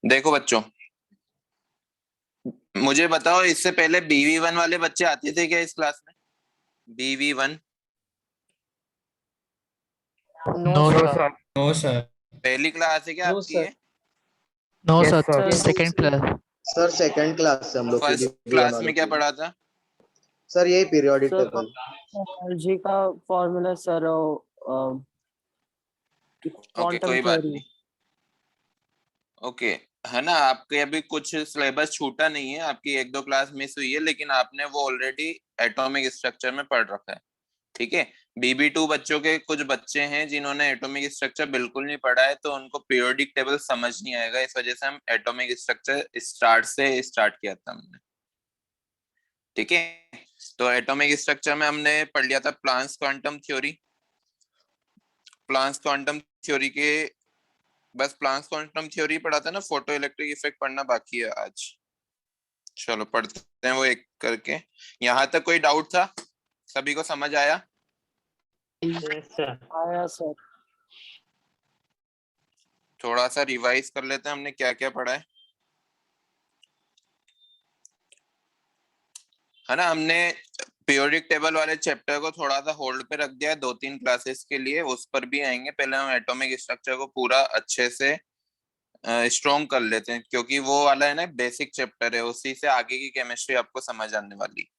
देखो बच्चों, मुझे बताओ इससे पहले BV1 वाले बच्चे आते थे क्या इस क्लास में? BV1 no no sir. Sir. No sir. पहली क्लास है क्या नो आपकी सर। ये? No yes sir, sir. Second class. Sir second class से हम लोग की फर्स्ट BV1 क्लास वालों में क्या की। पढ़ा था? सर यही पीरियोडिक सर टेबल। एनर्जी का फॉर्मूला सर, ओके, क्वांटम कोई बात थ्योरी। नहीं। ओके, है ना, आपके अभी कुछ सिलेबस छूटा नहीं है, आपकी एक दो क्लास मिस हुई है, लेकिन आपने वो ऑलरेडी एटॉमिक स्ट्रक्चर में पढ़ रखा है। ठीक है। BB2 बच्चों के कुछ बच्चे हैं जिन्होंने एटॉमिक स्ट्रक्चर बिल्कुल नहीं पढ़ा है, तो उनको पीरियोडिक टेबल समझ नहीं आएगा, इस वजह से हम एटॉमिक स्ट्रक्चर स्टार्ट किया था हमने। ठीक है। तो एटॉमिक स्ट्रक्चर में हमने पढ़ लिया था Planck's quantum theory. Planck's quantum theory के बस प्लांक्स क्वांटम थ्योरी पढ़ा था ना, फोटो इलेक्ट्रिक इफेक्ट पढ़ना बाकी है आज। चलो पढ़ते हैं वो एक करके। यहाँ तक कोई डाउट था? सभी को समझ आया? Yes sir. आया सर। थोड़ा सा रिवाइज कर लेते हैं हमने क्या क्या पढ़ा है ना। हमने पीरियोडिक टेबल वाले चैप्टर को थोड़ा सा होल्ड पे रख दिया है 2-3 क्लासेस के लिए, उस पर भी आएंगे। पहले हम एटॉमिक स्ट्रक्चर को पूरा अच्छे से स्ट्रॉन्ग कर लेते हैं, क्योंकि वो वाला है ना बेसिक चैप्टर है, उसी से आगे की केमिस्ट्री आपको समझ आने वाली।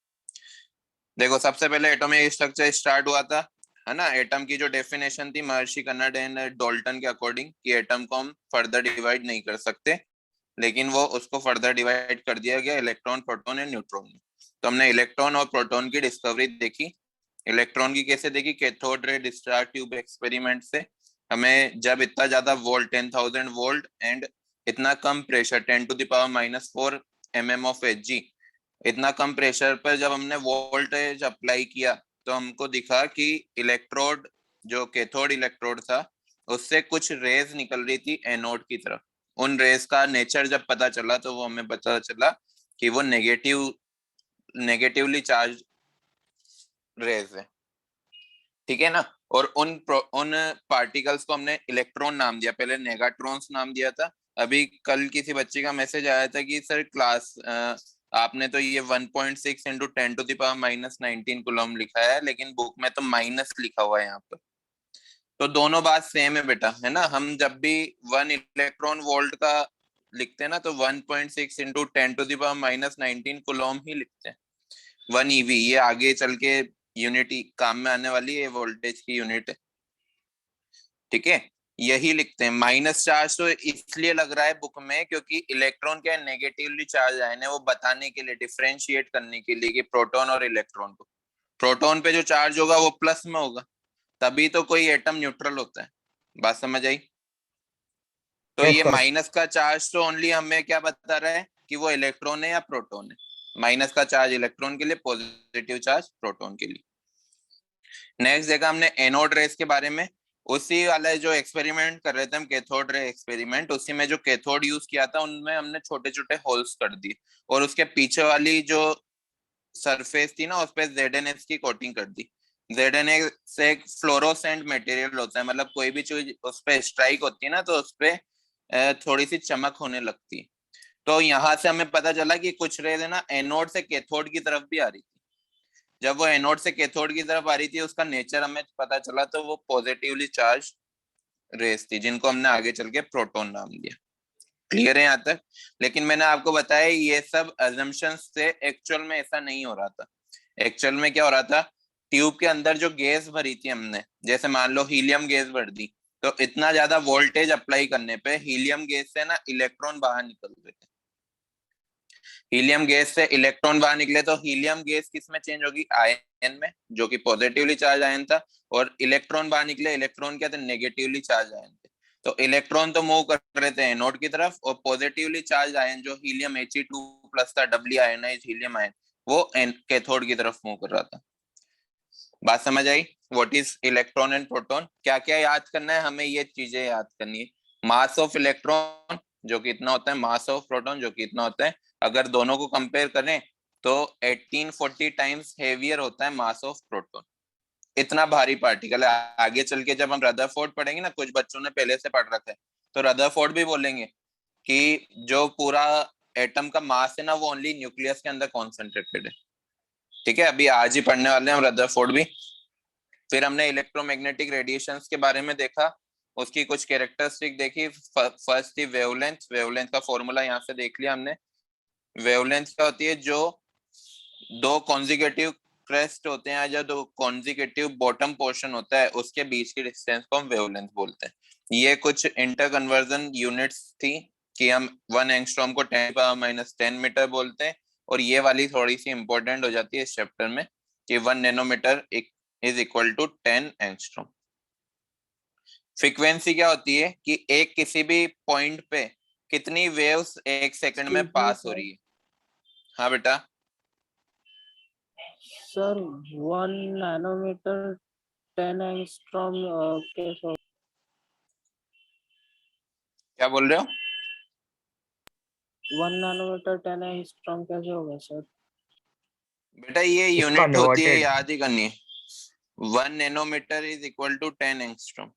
देखो, सबसे पहले एटॉमिक स्ट्रक्चर स्टार्ट हुआ था, है ना। एटम की जो डेफिनेशन थी महर्षि कन्नड एंड डोल्टन के अकॉर्डिंग, कि एटम को हम फर्दर डिवाइड नहीं कर सकते, लेकिन वो उसको फर्दर डिवाइड कर दिया गया इलेक्ट्रॉन, प्रोटॉन एंड न्यूट्रॉन में। तो हमने इलेक्ट्रॉन और प्रोटॉन की डिस्कवरी देखी। इलेक्ट्रॉन की कैसे देखी? Cathode ray discharge tube experiment से। हमें जब इतना ज्यादा वोल्ट 10,000 वोल्ट एंड इतना कम प्रेशर 10⁻⁴ mm ऑफ Hg, इतना कम प्रेशर पर जब हमने वोल्टेज अप्लाई किया, तो हमको दिखा कि इलेक्ट्रोड, जो कैथोड इलेक्ट्रोड था, उससे कुछ रेज निकल रही थी एनोड की तरफ। उन रेस का नेचर जब पता चला, तो वो हमें पता चला कि वो नेगेटिवली चार्ज रेस है। ठीक है ना। और उन पार्टिकल्स को हमने इलेक्ट्रॉन नाम दिया, पहले नेगाट्रॉन्स नाम दिया था। अभी कल किसी बच्चे का मैसेज आया था कि सर क्लास आपने तो ये 1.6 इंटू 10⁻⁻19 कूलम लिखा है, लेकिन बुक में तो माइनस लिखा हुआ है यहाँ पर। तो दोनों बात सेम है बेटा, है ना। हम जब भी 1 इलेक्ट्रॉन वोल्ट का लिखते हैं ना, तो 1.6 इंटू 10⁻⁻19 कूलम ही लिखते हैं। 1 EV, ये आगे चल के यूनिट काम में आने वाली है, वोल्टेज की यूनिट है। ठीक है। यही लिखते हैं। माइनस चार्ज तो इसलिए लग रहा है बुक में, क्योंकि इलेक्ट्रॉन क्या नेगेटिवली चार्ज आए हैं, वो बताने के लिए, डिफरेंशिएट करने के लिए कि प्रोटॉन और इलेक्ट्रॉन को। प्रोटॉन पे जो चार्ज होगा वो प्लस में होगा, तभी तो कोई एटम न्यूट्रल होता है। बात समझ आई? तो यस ये सर। माइनस का चार्ज तो ओनली हमें क्या बता रहा है कि वो इलेक्ट्रॉन है या प्रोटॉन है। माइनस का चार्ज इलेक्ट्रॉन के लिए, पॉजिटिव चार्ज प्रोटॉन के लिए। नेक्स्ट देखा हमने एनोड रेस के बारे में। उसी वाला जो एक्सपेरिमेंट कर रहे थे हम, कैथोड रे एक्सपेरिमेंट, उसी में जो कैथोड यूज किया था उनमें हमने छोटे छोटे होल्स कर दिए, और उसके पीछे वाली जो सरफेस थी ना, उस पर ZnS की कोटिंग कर दी। ZnS एक फ्लोरोसेंट मटेरियल होता है, मतलब कोई भी चीज उस पर स्ट्राइक होती है ना, तो उस पर थोड़ी सी चमक होने लगती है। तो यहाँ से हमें पता चला कि कुछ रेज है ना एनोड से कैथोड की तरफ भी आ रही थी। जब वो एनोड से कैथोड की तरफ आ रही थी, उसका नेचर हमें पता चला, तो वो पॉजिटिवली चार्ज रेस थी, जिनको हमने आगे चल के प्रोटॉन नाम दिया। क्लियर है यहाँ तक? लेकिन मैंने आपको बताया ये सब अजम्पशंस से, एक्चुअल में ऐसा नहीं हो रहा था। एक्चुअल में क्या हो रहा था? ट्यूब के अंदर जो गैस भरी थी हमने, जैसे मान लो हीलियम गैस भर दी, तो इतना ज्यादा वोल्टेज अप्लाई करने पे हीलियम गैस से ना इलेक्ट्रॉन बाहर निकल रहे थे। हीलियम गैस से इलेक्ट्रॉन बाहर निकले, तो हीलियम गैस किस में चेंज होगी? आयन में, जो कि पॉजिटिवली चार्ज आयन था। और इलेक्ट्रॉन बाहर निकले, इलेक्ट्रॉन क्या थे? नेगेटिवली चार्ज आयन थे। तो इलेक्ट्रॉन तो मूव कर रहे थे एनोड की तरफ, और पॉजिटिवली चार्ज आयन जो हीलियम He2+ था, डबली आयनाइज हीलियम आयन, वो कैथोड की तरफ मूव कर रहा था। बात समझ आई? What is electron and proton? क्या क्या याद करना है हमें? ये चीजें याद करनी है। मास ऑफ इलेक्ट्रॉन जो कि इतना होता है, मास ऑफ प्रोटॉन जो कि इतना होता है। अगर दोनों को कंपेयर करें तो 1840 टाइम्स हेवियर होता है मास ऑफ प्रोटॉन। इतना भारी पार्टिकल है। आगे चल के जब हम रदरफोर्ड पढ़ेंगे ना, कुछ बच्चों ने पहले से पढ़ रखा है, तो रदरफोर्ड भी बोलेंगे कि जो पूरा एटम का मास है ना वो ओनली न्यूक्लियस के अंदर कॉन्सेंट्रेटेड है। ठीक है, अभी आज ही पढ़ने वाले हैं हम रदरफोर्ड भी। फिर हमने इलेक्ट्रोमैग्नेटिक रेडिएशंस के बारे में देखा, उसकी कुछ कैरेक्टरिस्टिक देखी। फर्स्ट थी वेवलेंथ। वेवलेंथ का फॉर्मूला यहाँ से देख लिया हमने। वेवलेंथ क्या होती है, जो दो कॉन्जिक्यूटिव क्रेस्ट होते हैं या जो कॉन्जिक्यूटिव बॉटम पोर्शन होता है उसके बीच की डिस्टेंस को हम वेवलेंथ बोलते हैं। ये कुछ इंटर कन्वर्जन यूनिट्स थी कि हम 1 एंगस्ट्रॉम को 10⁻⁻10 मीटर बोलते हैं, और ये वाली थोड़ी सी इंपॉर्टेंट हो जाती है इस चैप्टर में कि 1 nanometre is equal to 10 angstrom. Frequency क्या होती है कि एक किसी भी पॉइंट पे कितनी वेव्स एक सेकंड में पास हो रही है। हाँ बेटा, सर 1 नैनोमीटर 10 एंगस्ट्रॉम कैसे होगा? क्या बोल रहे हो? 1 नैनोमीटर 10 एंगस्ट्रॉम कैसे होगा सर? बेटा ये It's यूनिट होती है, converted. याद ही करनी है। 1 nanometre is equal to 10 angstrom.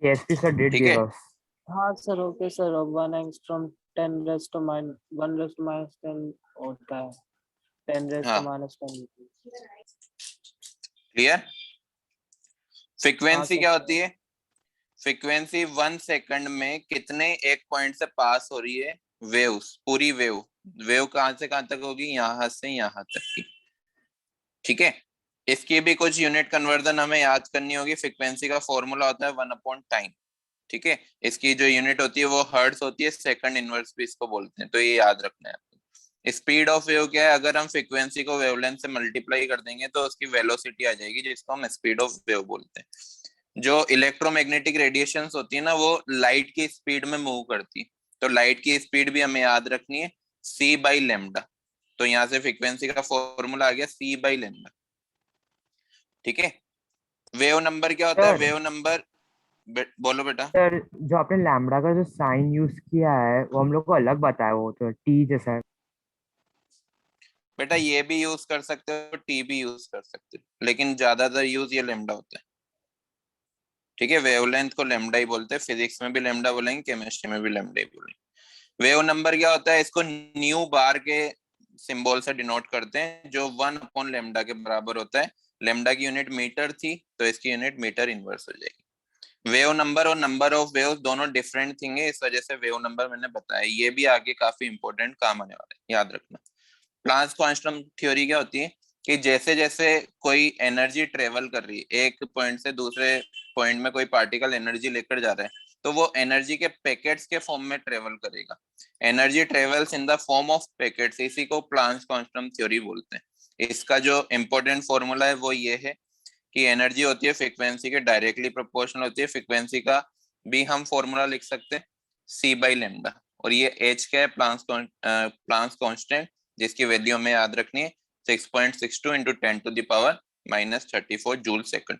PSP sir did ठीक give है, us. हाँ sir, okay sir. 1 angstrom 10 raise to -10 होता है। 10 रेज़ टू हाँ -10। क्लियर। हाँ फ्रीक्वेंसी सर। क्या होती है? फ्रीक्वेंसी 1 सेकंड में कितने एक पॉइंट से पास हो रही है वेव्स, पूरी वेव। वेव कहां से कहां तक होगी, यहां से यहां तक की। ठीक है, इसकी भी कुछ यूनिट कन्वर्जन हमें याद करनी होगी। फ्रीक्वेंसी का फॉर्मूला होता है 1/टाइम। ठीक है, इसकी जो यूनिट होती है वो हर्ट्ज होती है, सेकंड इनवर्स भी इसको बोलते हैं, तो ये याद रखना है आपको। स्पीड ऑफ वेव क्या है, अगर हम फ्रीक्वेंसी को वेवलेंथ से मल्टीप्लाई कर देंगे तो उसकी वेलोसिटी आ जाएगी, जिसको हम स्पीड ऑफ वेव बोलते हैं। जो इलेक्ट्रोमैग्नेटिक रेडिएशंस होती है ना वो लाइट की स्पीड में मूव करती है, तो लाइट की स्पीड भी हमें याद रखनी है, c/λ। तो यहाँ से फ्रीक्वेंसी का फॉर्मूला आ गया c/λ। ठीक है, वेव नंबर क्या होता है? सर वेव नंबर, बोलो बेटा। सर जो आपने लैम्बडा का जो साइन यूज किया है वो हम लोग को अलग बताया, वो तो टी जैसा है। बेटा ये भी यूज कर सकते हो, टी भी यूज कर सकते हो, लेकिन ज्यादातर यूज ये लेमडा होता है। ठीक है, वेवलेंथ को लेमडा ही बोलते हैं, फिजिक्स में भी लेमडा बोलेंगे, केमिस्ट्री में भी लेमडा ही बोलेंगे। वेव नंबर क्या होता है, इसको न्यू बार के सिंबल से डिनोट करते हैं, जो 1/λ के बराबर होता है। लेमडा की यूनिट मीटर थी तो इसकी यूनिट मीटर इनवर्स हो जाएगी। वेव नंबर और नंबर ऑफ वेव दोनों डिफरेंट थिंग है, इस वजह से वेव नंबर मैंने बताया, ये भी आगे काफी इंपॉर्टेंट काम आने वाला है, याद रखना। प्लांक्स क्वांटम थ्योरी क्या होती है कि जैसे जैसे कोई एनर्जी ट्रेवल कर रही है, एक पॉइंट से दूसरे पॉइंट में कोई पार्टिकल एनर्जी लेकर जा रहा है, तो वो एनर्जी के पैकेट्स के फॉर्म में ट्रेवल करेगा। Energy travels in the form of packets, इसी को प्लांक्स क्वांटम थ्योरी बोलते हैं। इसका जो इंपॉर्टेंट फॉर्मूला है वो ये है कि एनर्जी होती है फ्रीक्वेंसी के डायरेक्टली प्रोपोर्शनल होती है। फ्रीक्वेंसी का भी हम फॉर्मूला लिख सकते हैं c/λ, और ये h क्या है, प्लांक्स कांस्टेंट, जिसकी वैल्यू हमें याद रखनी है 6.62 इंटू 10⁻⁻34 जूल सेकंड।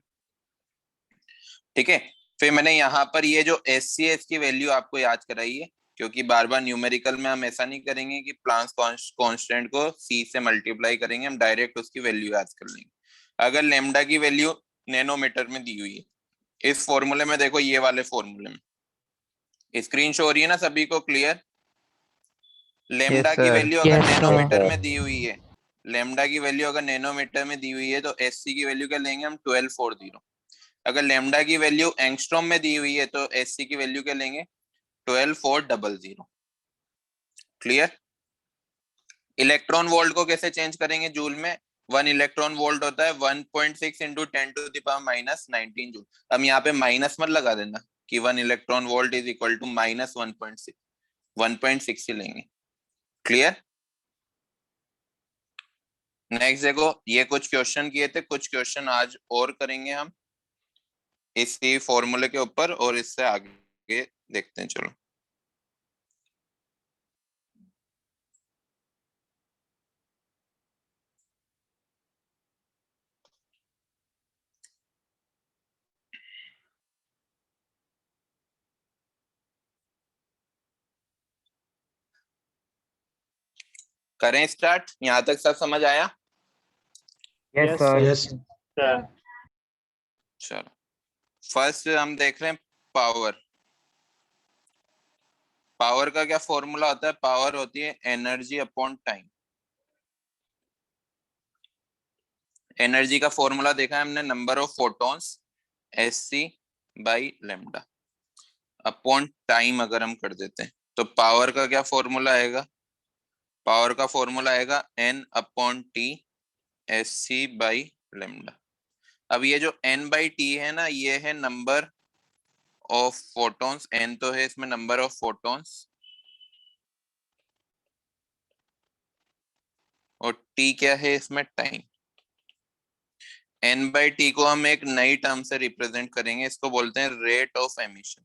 ठीक है, फिर मैंने यहाँ पर ये जो SCS की वैल्यू आपको याद कराई है, क्योंकि बार बार न्यूमेरिकल में हम ऐसा नहीं करेंगे कि प्लांक्स कांस्टेंट को c से मल्टीप्लाई करेंगे, हम डायरेक्ट उसकी वैल्यू याद कर लेंगे। अगर लेमडा की वैल्यू नैनोमीटर में दी हुई है, इस फॉर्मूले में देखो, ये वाले फॉर्मूले में स्क्रीन शो हो रही है ना सभी को, क्लियर? लेमडा की वैल्यू अगर नैनोमीटर में दी हुई है, लेमडा की वैल्यू अगर नैनोमीटर में दी हुई है तो SC की वैल्यू क्या लेंगे हम, 1240। अगर लेमडा की वैल्यू एंगस्ट्रॉम में दी हुई है तो SC की वैल्यू क्या लेंगे, 12400। क्लियर? इलेक्ट्रॉन वोल्ट को कैसे चेंज करेंगे जूल में? 1 इलेक्ट्रॉन वोल्ट होता है 1.6 इंटू 10⁻⁻19 जूल। अब यहाँ पे माइनस मत लगा देना कि 1 electron volt is equal to -1.6, 1.6 ही लेंगे। क्लियर? नेक्स्ट देखो, ये कुछ क्वेश्चन किए थे, कुछ क्वेश्चन आज और करेंगे हम इसी फॉर्मूले के ऊपर, और इससे आगे देखते हैं। चलो करें स्टार्ट। यहाँ तक सब समझ आया? Yes sir. यस चलो, फर्स्ट हम देख रहे हैं पावर। पावर का क्या फॉर्मूला होता है? पावर होती है एनर्जी अपॉन टाइम। एनर्जी का फॉर्मूला देखा है हमने, number of photons SC by lambda upon time अगर हम कर देते हैं तो पावर का क्या फॉर्मूला आएगा? पावर का फॉर्मूला आएगा n upon t s C by lambda. अब ये जो एन बाई टी है ना, ये है नंबर ऑफ फोटॉन्स, एन तो है इसमें नंबर ऑफ फोटॉन्स, और टी क्या है इसमें? टाइम। एन बाई टी को हम एक नई टर्म से रिप्रेजेंट करेंगे, इसको बोलते हैं रेट ऑफ एमिशन,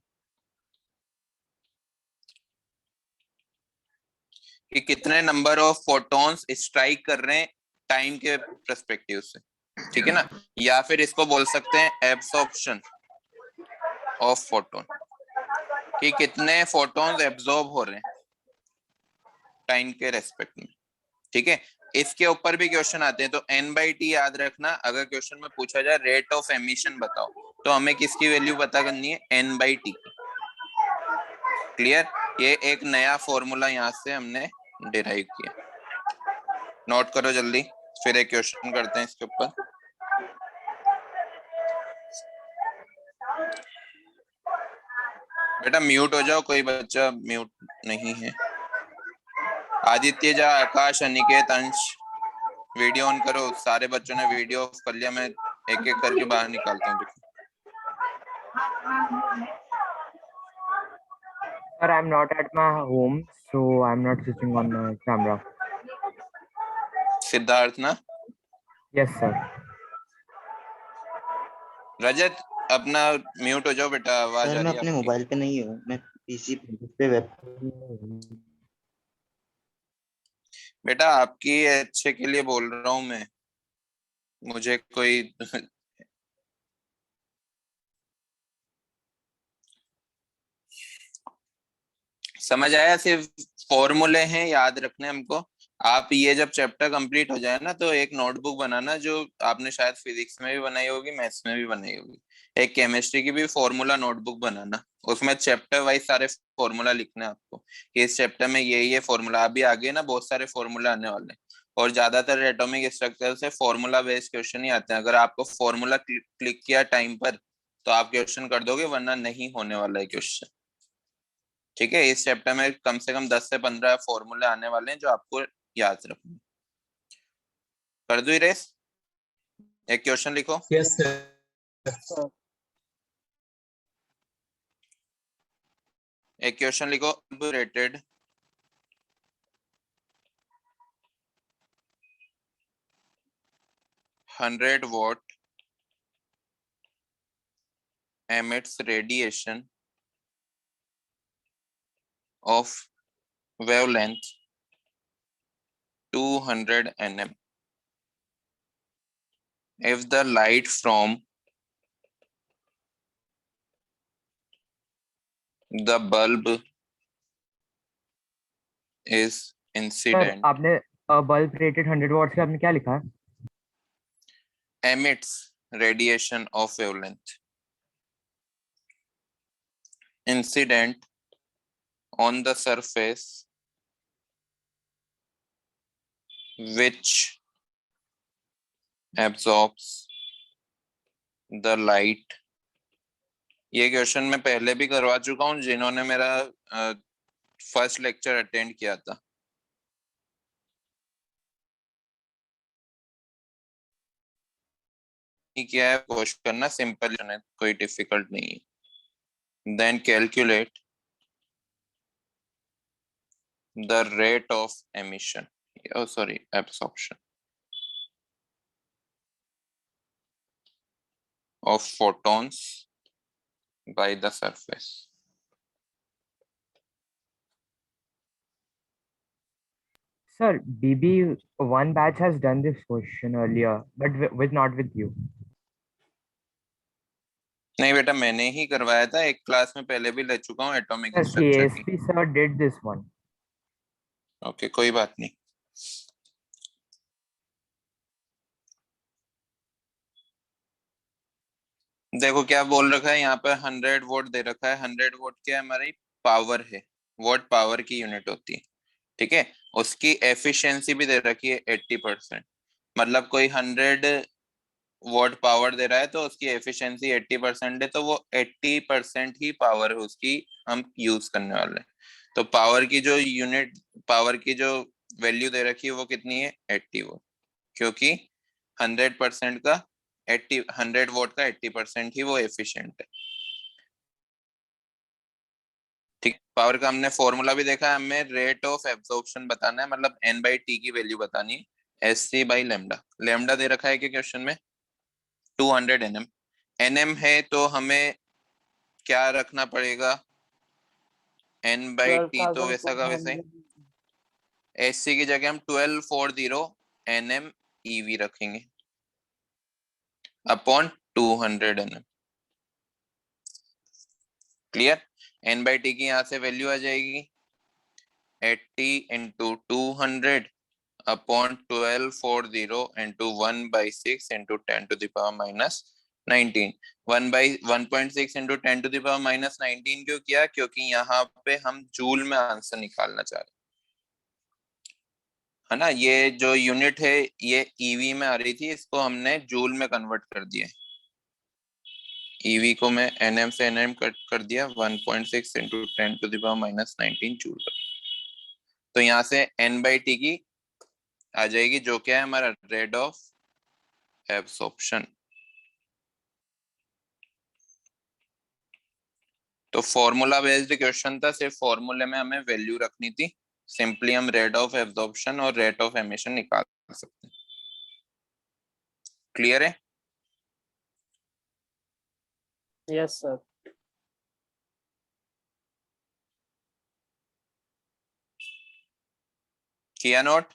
कि कितने नंबर ऑफ फोटॉन्स स्ट्राइक कर रहे हैं टाइम के पर्सपेक्टिव से, ठीक है ना। या फिर इसको बोल सकते हैं एब्सॉर्प्शन ऑफ फोटोन, कि कितने फोटॉन्स एब्जॉर्ब हो रहे हैं टाइम के रेस्पेक्ट में, ठीक है। इसके ऊपर भी क्वेश्चन आते हैं, तो एन बाई टी याद रखना। अगर क्वेश्चन में पूछा जाए रेट ऑफ एमिशन बताओ, तो हमें किसकी वैल्यू पता करनी है? N by t. क्लियर? ये एक नया फॉर्मूला यहाँ से हमने डिराइव किया, नोट करो जल्दी, फिर एक क्वेश्चन करते हैं इसके ऊपर। बेटा म्यूट हो जाओ, कोई बच्चा म्यूट नहीं है। आदित्य, जा, आकाश, अनिकेत, अंश, वीडियो ऑन करो। सारे बच्चों ने वीडियो ऑफ कर लिया, मैं एक एक करके बाहर निकालता हूँ। देखो Sir, I'm not at my home, so I'm not switching on my camera. Siddharth ना, Yes, sir. रजत अपना म्यूट हो जाओ बेटा, आवाज सर आ मैं रही है अपने आपकी। मोबाइल पे नहीं हूँ, मैं पीसी पे वेब। बेटा आपकी अच्छे के लिए बोल रहा हूँ मैं, मुझे कोई समझ आया? सिर्फ फॉर्मूले हैं, याद रखने हमको। आप ये जब चैप्टर कंप्लीट हो जाए ना, तो एक नोटबुक बनाना, जो आपने शायद फिजिक्स में भी बनाई होगी, मैथ्स में भी बनाई होगी। एक केमिस्ट्री की भी फॉर्मूला नोटबुक बनाना, उसमें चैप्टर वाइज सारे फॉर्मूला लिखने हैं आपको, कि इस चैप्टर में ये फॉर्मूला। अभी आगे ना बहुत सारे फॉर्मूला आने वाले हैं, और ज्यादातर एटॉमिक स्ट्रक्चर से फॉर्मूला बेस्ड क्वेश्चन ही आते हैं। अगर आपको फॉर्मूला क्लिक किया टाइम पर, तो आप क्वेश्चन कर दोगे, वरना नहीं होने वाला है क्वेश्चन, ठीक है। इस चैप्टर में कम से कम 10 से 15 फॉर्मूले आने वाले हैं, जो आपको याद रखने। कर दो इरेज, एक क्वेश्चन लिखो। Yes sir. सर एक क्वेश्चन लिखो, rated 100 watt emits radiation of wavelength 200 nm if the light from the bulb is Sir, incident आपने बल्ब रेटेड 100 वॉट्स का आपने क्या लिखा है? emits radiation of wavelength incident on the surface which absorbs the light। ये question मैं पहले भी करवा चुका हूँ, जिन्होंने मेरा फर्स्ट लेक्चर अटेंड किया था। क्या है कोशिश करना, सिंपल है, कोई डिफिकल्ट नहीं है। Then calculate the rate of emission, sorry absorption of photons by the surface। Sir, BB1 batch has done this question earlier, but not with you. नहीं बेटा, मैंने ही करवाया था, एक क्लास में पहले भी ले चुका हूँ एटॉमिक Sir, स्ट्रक्चर की। CSP sir did this one. Okay, कोई बात नहीं। देखो क्या बोल रखा है यहाँ पे, 100 वोल्ट दे रखा है। 100 वोल्ट क्या है? हमारी पावर है, वॉट पावर की यूनिट होती है, ठीक है। उसकी एफिशिएंसी भी दे रखी है 80%, मतलब कोई 100 वॉट पावर दे रहा है तो उसकी एफिशिएंसी 80% है, तो वो 80% ही पावर है उसकी हम यूज करने वाले हैं। तो पावर की जो यूनिट, पावर की जो वैल्यू दे रखी है वो कितनी है, 80 वॉट, क्योंकि 100% का 100 वॉट का 80% ही वो एफिशिएंट है, ठीक। पावर का हमने फॉर्मूला भी देखा है, हमें रेट ऑफ एब्जॉर्प्शन बताना है, मतलब n/t की वैल्यू बतानी है, SC/λ। लैम्डा दे रखा है कि क्वेश्चन में 200 nm, nm है तो हमें क्या रखना पड़ेगा, n/t, तो वैसा का वैसा ही 12,400 SC की जगह हम 1240 nm EV रखेंगे अपॉन 200 nm। क्लियर, n/t की यहाँ से वैल्यू आ जाएगी 80 into 200 upon 1240 into 1/6 into 10⁻⁻19। 1/1.6 into 10⁻⁻19 क्यों किया, क्योंकि यहाँ पे हम जूल में आंसर निकालना चाह रहे है ना। ये जो यूनिट है ये ईवी में आ रही थी, इसको हमने जूल में कन्वर्ट कर दिया। ईवी को मैं एनएम से एनएम कट कर दिया, 1.6 इंटू 10⁻⁻19 जूल। तो यहाँ से n/t की आ जाएगी, जो क्या है हमारा रेट ऑफ एब्सॉर्प्शन। तो फॉर्मूला बेस्ड क्वेश्चन था, सिर्फ फॉर्मूले में हमें वैल्यू रखनी थी, सिंपली हम रेट ऑफ एब्सॉर्प्शन और रेट ऑफ एमिशन निकाल सकते हैं। क्लियर है? Yes sir. किया नोट?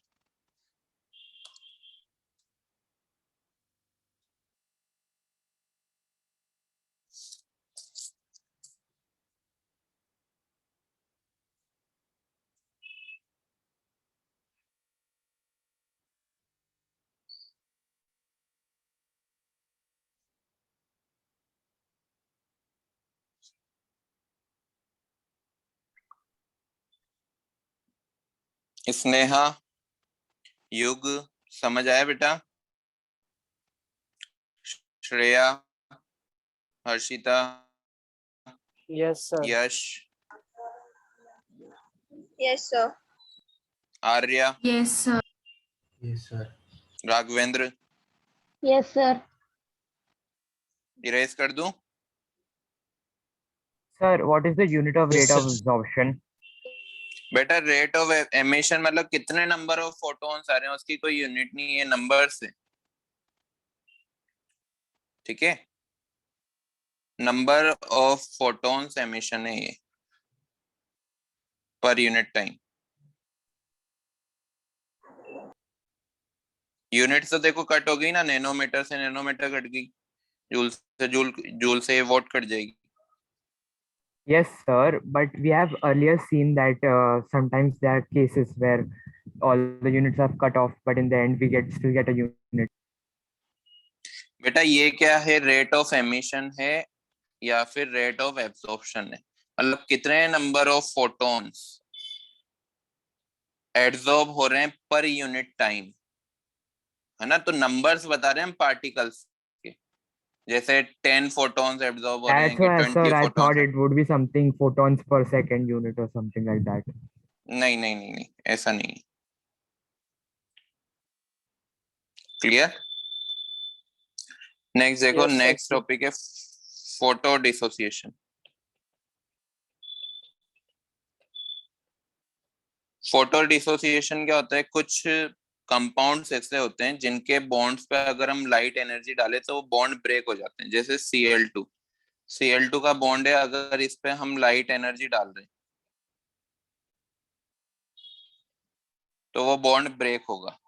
स्नेहा, युग, समझ आया बेटा? Shreya, Harshita, yes sir. Yash, Yes, sir. Arya, Yes, sir. Yes, sir. Raghavendra, Yes, sir. Erase कर दूं? Sir, what is the unit of Yes, rate of sir. absorption? बेटा रेट ऑफ एमिशन मतलब कितने नंबर ऑफ फोटॉन्स आ रहे हैं, उसकी कोई यूनिट नहीं है, नंबर्स है, ठीक है। नंबर ऑफ फोटॉन्स एमिशन है ये पर यूनिट टाइम। यूनिट तो देखो कट हो गई ना, नैनोमीटर से नैनोमीटर कट गई, जूल से जूल, जूल से वॉट कट जाएगी। Yes, sir, but we have earlier seen that sometimes there are cases where all the units are cut off, but in the end we still get a unit. बेटा ये क्या है, rate of emission है या फिर rate of absorption है, मतलब कितने नंबर ऑफ फोटॉन्स एब्सॉर्ब हो रहे हैं पर यूनिट टाइम, है ना। तो नंबर्स बता रहे हैं हम पार्टिकल्स के, जैसे 10 फोटॉन्स एब्सॉर्ब हो रहे हैं That's कि why, 20 sir, I photons. thought it would be something photons per second unit or something like that. नहीं नहीं नहीं नहीं, ऐसा नहीं। क्लियर? नेक्स्ट देखो, Yes, sir. नेक्स्ट टॉपिक है फोटो डिसोसिएशन। फोटो डिसोसिएशन क्या होता है, कुछ कंपाउंड्स ऐसे होते हैं जिनके बॉन्ड्स पे अगर हम लाइट एनर्जी डालें तो वो बॉन्ड ब्रेक हो जाते हैं, जैसे Cl2 का बॉन्ड है, अगर इस पे हम लाइट एनर्जी डाल रहे हैं तो वो बॉन्ड ब्रेक होगा।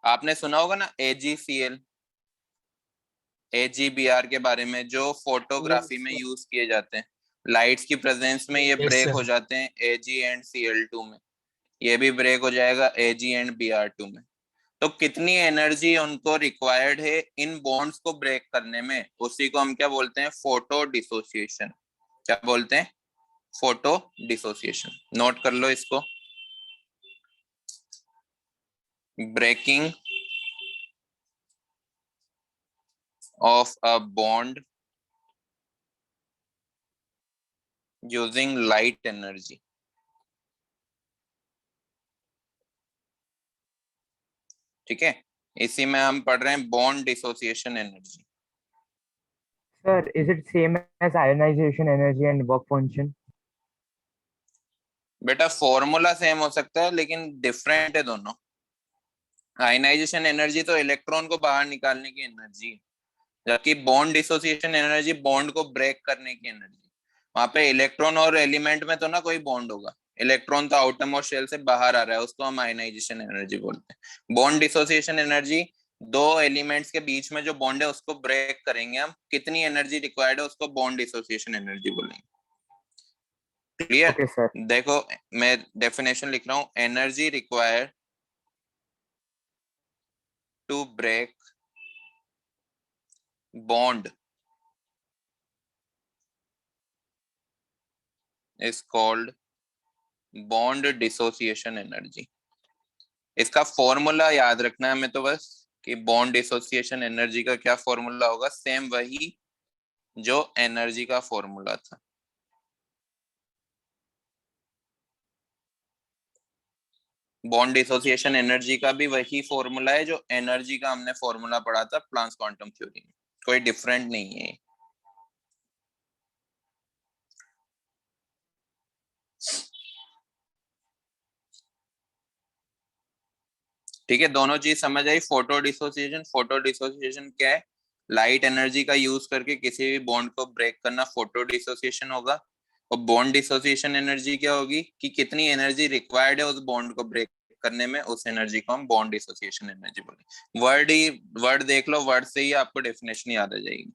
आपने सुना होगा ना AgCl, AgBr के बारे में, जो फोटोग्राफी Yes, में sir. यूज किए जाते हैं। लाइट्स की प्रेजेंस में ये Yes, ब्रेक sir. हो जाते हैं Ag एंड Cl2 में, ये भी ब्रेक हो जाएगा Ag एंड Br2 में। तो कितनी एनर्जी उनको रिक्वायर्ड है इन बॉन्ड्स को ब्रेक करने में, उसी को हम क्या बोलते हैं, फोटो डिसोसिएशन। क्या बोलते हैं? फोटो डिसोसिएशन, नोट कर लो इसको। Breaking of a bond using light energy. ठीक है, इसी में हम पढ़ रहे हैं bond dissociation energy. Sir, is it same as ionization energy and work function? बेटा फॉर्मूला सेम हो सकता है लेकिन डिफरेंट है दोनों। आयनाइजेशन एनर्जी तो इलेक्ट्रॉन को बाहर निकालने की एनर्जी, जबकि बॉन्ड डिसोसिएशन एनर्जी बॉन्ड को ब्रेक करने की एनर्जी। वहां पे इलेक्ट्रॉन और एलिमेंट में तो ना कोई बॉन्ड होगा, इलेक्ट्रॉन तो आउटरमोस्ट शेल से बाहर आ रहा है, उसको हम आयनाइजेशन एनर्जी बोलते हैं। बॉन्ड डिसोसिएशन एनर्जी दो एलिमेंट्स के बीच में जो बॉन्ड है उसको ब्रेक करेंगे हम, कितनी एनर्जी रिक्वायर्ड है उसको बॉन्ड डिसोसिएशन एनर्जी बोलेंगे। क्लियर? Okay, sir. देखो मैं डेफिनेशन लिख रहा हूं, energy required to break bond is called bond dissociation energy। इसका फॉर्मूला याद रखना है हमें तो बस, कि बॉन्ड डिसोसिएशन एनर्जी का क्या फॉर्मूला होगा, सेम वही जो एनर्जी का फॉर्मूला था। बॉन्ड डिसोसिएशन एनर्जी का भी वही फॉर्मूला है जो एनर्जी का हमने फॉर्मूला पढ़ा था प्लांक्स क्वांटम थ्योरी में, कोई डिफरेंट नहीं है। ठीक है, दोनों चीज समझ आई। फोटो डिसोसिएशन क्या है? लाइट एनर्जी का यूज करके किसी भी बॉन्ड को ब्रेक करना फोटो डिसोसिएशन होगा। और बॉन्ड डिसोसिएशन एनर्जी क्या होगी कि कितनी एनर्जी रिक्वायर्ड है उस बॉन्ड को ब्रेक करने में, उस एनर्जी को हम बॉन्ड डिसोसिएशन एनर्जी बोलेंगे। वर्ड देख लो, वर्ड से ही आपको डेफिनेशन याद आ जाएगी।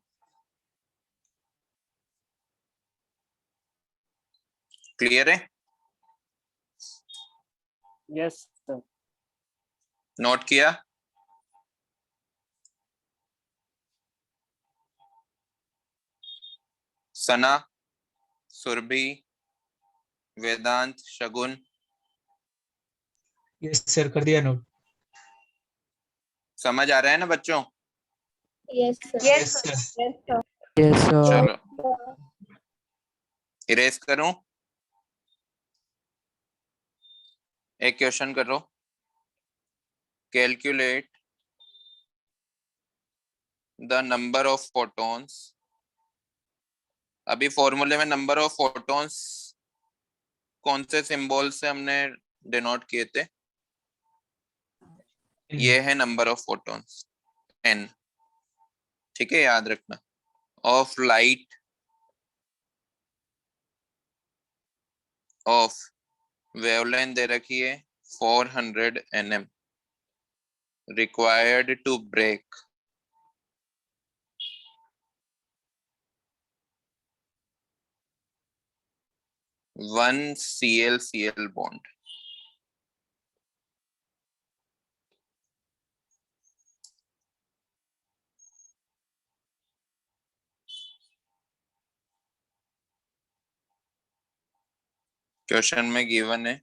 क्लियर है? Yes, sir. नोट किया? सना, सुरभि, वेदांत, शगुन, यस सर, कर दिया नोट। समझ आ रहा है ना बच्चों? Yes, sir. Yes sir. Yes, sir. Yes, sir. चलो इरेज करूं, एक क्वेश्चन करो। Calculate the number of photons. अभी फॉर्मूले में नंबर ऑफ फोटॉन्स कौन से सिंबल से हमने डिनोट किए थे? ये है नंबर ऑफ फोटॉन्स, n। ठीक है, याद रखना। ऑफ लाइट ऑफ वेवलेंथ दे रखी है 400 nm, required to break 1 Cl-Cl bond। Question में गिवन है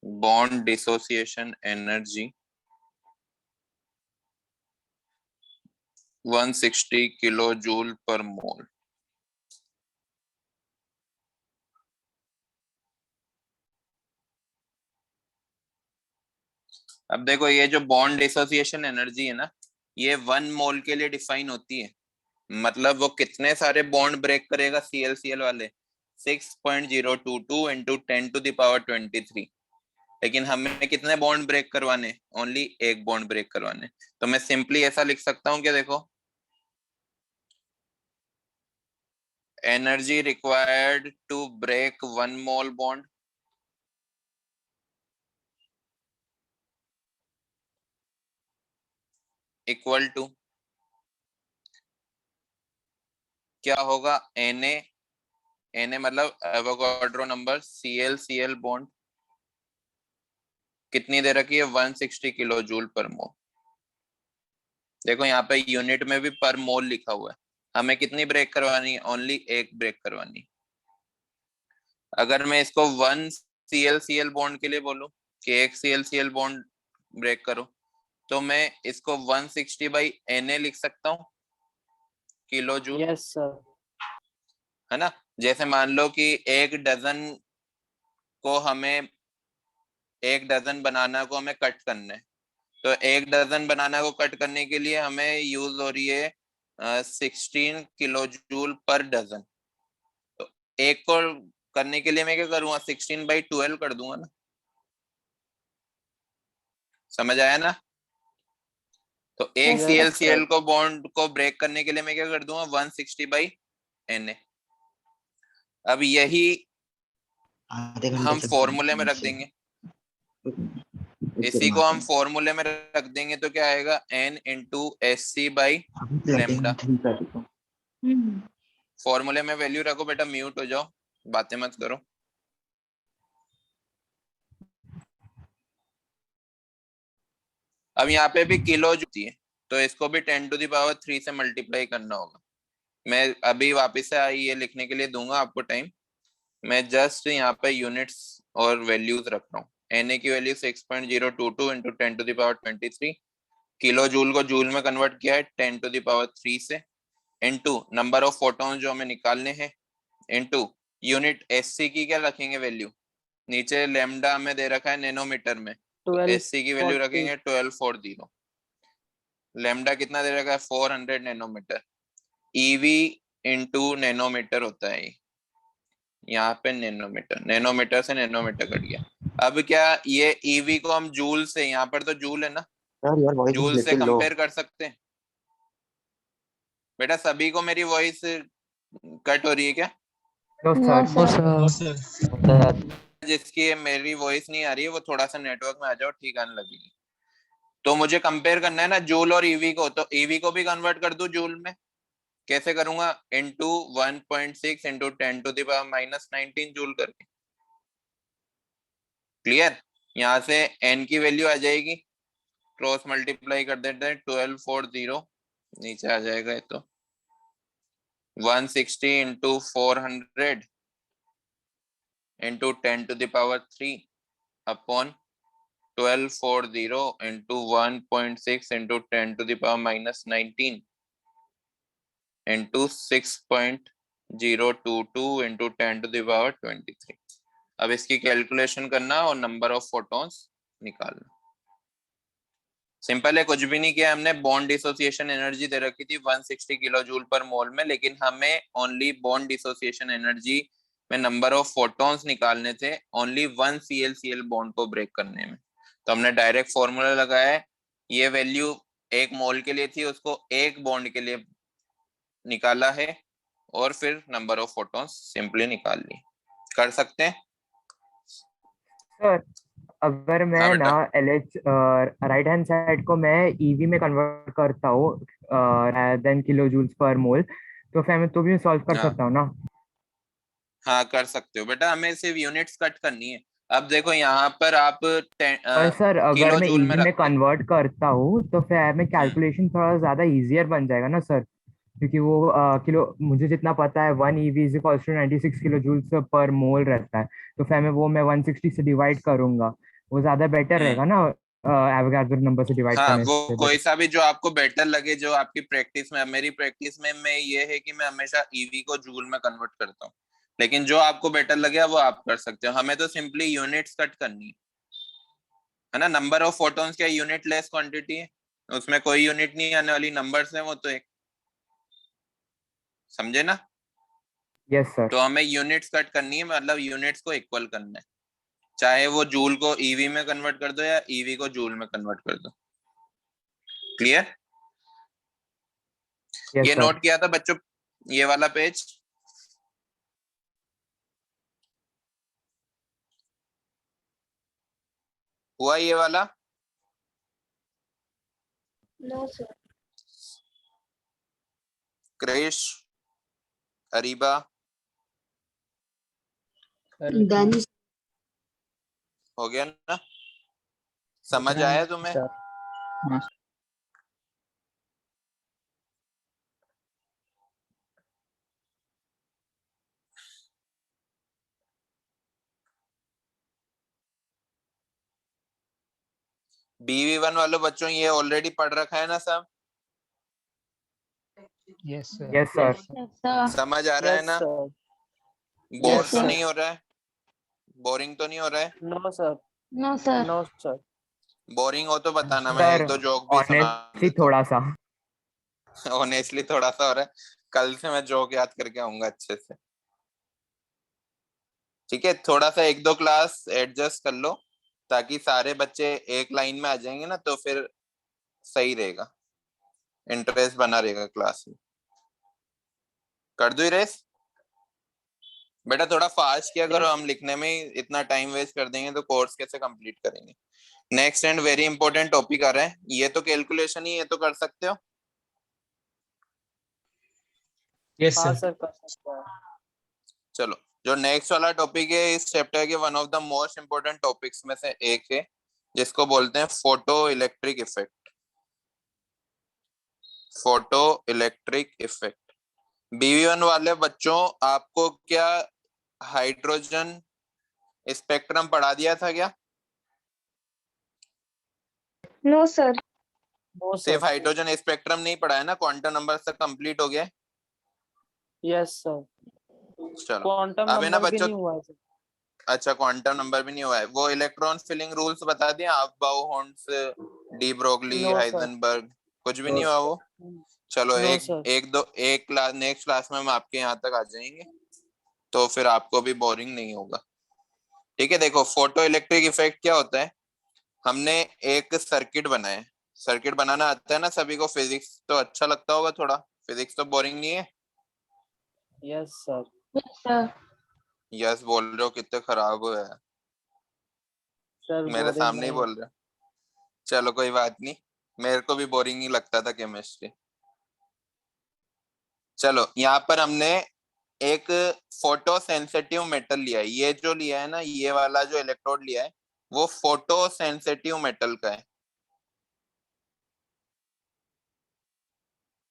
bond dissociation energy 160 kilo joule per mole. अब देखो ये जो बॉन्ड डिसोसिएशन एनर्जी है ना, ये 1 मोल के लिए डिफाइन होती है। मतलब वो कितने सारे बॉन्ड ब्रेक करेगा Cl-Cl वाले? 6.022 इंटू 10⁻23। लेकिन हमें कितने बॉन्ड ब्रेक करवाने? ओनली एक बॉन्ड ब्रेक करवाने। तो मैं सिंपली ऐसा लिख सकता हूं कि देखो, energy required to break 1 mole bond equal to क्या होगा? Na मतलब एवोगाड्रो नंबर, Cl-Cl बॉन्ड कितनी दे रखी है? 160 किलो जूल पर मोल। देखो यहाँ पे यूनिट में भी पर मोल लिखा हुआ है, हमें कितनी ब्रेक करवानी है? ओनली एक ब्रेक करवानी। अगर मैं इसको 1 CL बॉन्ड के लिए बोलूं कि एक CL बॉन्ड ब्रेक करो, तो मैं इसको 160/Na लिख सकता हूँ किलो जूल, Yes, sir. है ना। जैसे मान लो कि एक डजन बनाना को हमें कट करना है, तो एक डजन बनाना को कट करने के लिए हमें यूज हो रही है 16 किलो जूल पर डजन। तो एक को करने के लिए मैं क्या करूंगा? 16/12 कर दूंगा ना। समझ आया ना? तो एक Yes, CL sir. को बॉन्ड को ब्रेक करने के लिए मैं क्या कर दूंगा? 160/Na। अब यही आधे घंटे हम से फॉर्मूले में रख देंगे, इसी को हम फॉर्मूले में रख देंगे, तो क्या आएगा? N इंटू SC/लैम्डा। फॉर्मूले में वैल्यू रखो बेटा, म्यूट हो जाओ, बातें मत करो। अब यहाँ पे भी किलो जुती है, तो इसको भी 10⁻³ से मल्टीप्लाई करना होगा। मैं अभी वापस से ये लिखने के लिए दूंगा आपको टाइम, मैं जस्ट यहाँ पे यूनिट्स और वैल्यूज रख रहा हूँ। Na की वैल्यू 6.022 इंटू 10⁻23, किलो जूल को जूल में कन्वर्ट किया है 10⁻³ से, इंटू नंबर ऑफ फोटोन जो हमें निकालने हैं, इंटू यूनिट SC की क्या रखेंगे वैल्यू? नीचे लैम्डा हमें दे रखा है नैनोमीटर में, तो SC की वैल्यू 1240. रखेंगे 1240। लैम्डा कितना दे रखा है? 400 नैनोमीटर। EV इंटू नैनोमीटर होता है, यहाँ पे नैनोमीटर से नैनोमीटर कट गया। अब क्या ये EV को हम जूल से, यहाँ पर तो जूल है ना, यार योर वॉइस इज जूल से लिटिल लो। कंपेयर कर सकते हैं? बेटा सभी को मेरी वॉइस कट हो रही है क्या? No, sir. जिसकी मेरी वॉइस नहीं आ रही है वो थोड़ा सा नेटवर्क में आ जाओ, ठीक आने लगेगी। तो मुझे कंपेयर करना है ना जूल और EV को, तो EV को भी कन्वर्ट कर दूं जूल में। कैसे करूंगा? इंटू 1.6 इंटू 10⁻⁻19 जूल करके। क्लियर? यहाँ से n की वैल्यू आ जाएगी, क्रॉस मल्टीप्लाई कर देते हैं, 1240 नीचे आ जाएगा ये तो 160 into 400 into 10⁻³ upon 1240 into 1.6 into 10⁻⁻19 into 6.022 into 10⁻23। अब इसकी कैलकुलेशन करना और नंबर ऑफ फोटॉन्स निकालना। सिंपल है, कुछ भी नहीं किया हमने। बॉन्ड डिसोसिएशन एनर्जी दे रखी थी 160 किलो जूल पर मोल में, लेकिन हमें ओनली बॉन्ड डिसोसिएशन एनर्जी में नंबर ऑफ फोटॉन्स निकालने थे, ओनली 1 CL बॉन्ड को ब्रेक करने में। तो हमने डायरेक्ट फॉर्मूला लगाया है, ये वैल्यू एक मोल के लिए थी, उसको एक बॉन्ड के लिए निकाला है, और फिर नंबर ऑफ फोटॉन्स सिंपली निकाल ली। कर सकते हैं सर अगर मैं बेटा। ना LH राइट हैंड साइड को मैं EV में कन्वर्ट करता हूँ देन किलो जूल्स पर मोल, तो फिर मैं तो भी सॉल्व कर हाँ सकता हूँ ना? हाँ कर सकते हो बेटा, हमें सिर्फ यूनिट्स कट करनी है। अब देखो यहाँ पर आप पर सर अगर किलो मैं जूल में EV में रखते हैं। कन्वर्ट करता हूँ तो फिर मैं कैलकुलेशन थोड़ा ज्यादा इजियर बन जाएगा ना सर, क्योंकि वो किलो मुझे जितना पता है 1 EV is equals to 96 kilo joules per mole रहता है, तो फिर मैं 160 से डिवाइड करूंगा, वो ज्यादा बेटर हम्म रहेगा ना एवोगाड्रो नंबर से डिवाइड हाँ, करने वो से कोई better। सा भी जो आपको बेटर लगे, जो आपकी प्रैक्टिस में। मेरी प्रैक्टिस में मैं ये है कि मैं हमेशा EV को जूल में कन्वर्ट करता हूँ, लेकिन जो आपको बेटर लगे वो आप कर सकते हो। हमें तो सिंपली यूनिट्स कट करनी है ना। नंबर ऑफ फोटॉन्स क्या यूनिट लेस क्वांटिटी है, उसमें कोई यूनिट नहीं आने वाली, नंबर्स है वो तो एक। समझे ना? Yes sir. तो हमें यूनिट्स कट करनी है, मतलब यूनिट्स को इक्वल करना है, चाहे वो जूल को EV में कन्वर्ट कर दो या EV को जूल में कन्वर्ट कर दो। क्लियर? यस ये सर। नोट किया था बच्चों, ये वाला पेज? हुआ ये वाला? No, sir. Krrish, Areeba, Done. हो गया ना? समझ आया तुम्हें? Sir. हाँ. BV1 वालों बच्चों ये ऑलरेडी पढ़ रखा है ना सब? Yes sir. समझ आ रहा है Yes, ना? sir. बोर Yes, तो sir. नहीं हो रहा है? बोरिंग तो नहीं हो रहा है? No, sir. No, sir. No, sir. Boring हो तो बताना, मैं सर एक दो जोक भी सुना ऑनेस्टली थोड़ा सा। ऑनेस्टली थोड़ा सा हो रहा है। कल से मैं जोक याद करके आऊंगा अच्छे से। ठीक है, थोड़ा सा एक दो क्लास एडजस्ट कर लो ताकि सारे बच्चे एक लाइन में आ जाएंगे ना, तो फिर सही रहेगा, इंटरेस्ट बना रहेगा क्लास में। कर दो रेस बेटा, थोड़ा फास्ट किया करो, हम लिखने में ही इतना टाइम वेस्ट कर देंगे तो कोर्स कैसे कंप्लीट करेंगे। Next and very important topic आ रहा है, ये तो कैलकुलेशन ही, ये तो कर सकते हो। यस हाँ सर। सर, कर सकते हैं। चलो, जो नेक्स्ट वाला टॉपिक है इस चैप्टर के, one of the most important topics में से एक है, जिसको बोलते हैं photo electric effect. Photo electric effect. BV1 वाले बच्चों, आपको क्या हाइड्रोजन स्पेक्ट्रम पढ़ा दिया था क्या? No, sir. No, sir. सिर्फ हाइड्रोजन स्पेक्ट्रम नहीं पढ़ा है ना, क्वांटम नंबर तक कंप्लीट हो गया? Yes, sir. चलो, क्वांटम अब है ना नंबर भी बच्चों, नहीं हुआ है सर। अच्छा क्वांटम नंबर भी नहीं हुआ है, वो इलेक्ट्रॉन फिलिंग रूल्स बता दिए, आप horns, de Broglie, No, sir. Heisenberg, कुछ भी नहीं हुआ वो? चलो, No, एक sir. एक क्लास, नेक्स्ट क्लास में हम आपके यहाँ तक आ जाएंगे, तो फिर आपको भी बोरिंग नहीं होगा। ठीक है, देखो फोटो इलेक्ट्रिक इफेक्ट क्या होता है। हमने एक सर्किट बनाया है, सर्किट बनाना आता है ना सभी को, फिजिक्स तो अच्छा लगता होगा थोड़ा, फिजिक्स तो बोरिंग नहीं है? Yes, sir. Yes, sir. Yes बोल रहे हो, कितने खराब हुए हैं, Sir, मेरे boring सामने ही नहीं। बोल रहे हो। चलो कोई बात नहीं, मेरे को भी बोरिंग ही लगता था केमिस्ट्री। चलो, यहाँ पर हमने एक फोटो सेंसिटिव मेटल लिया है, ये जो लिया है ना, ये वाला जो इलेक्ट्रोड लिया है वो फोटो सेंसिटिव मेटल का है।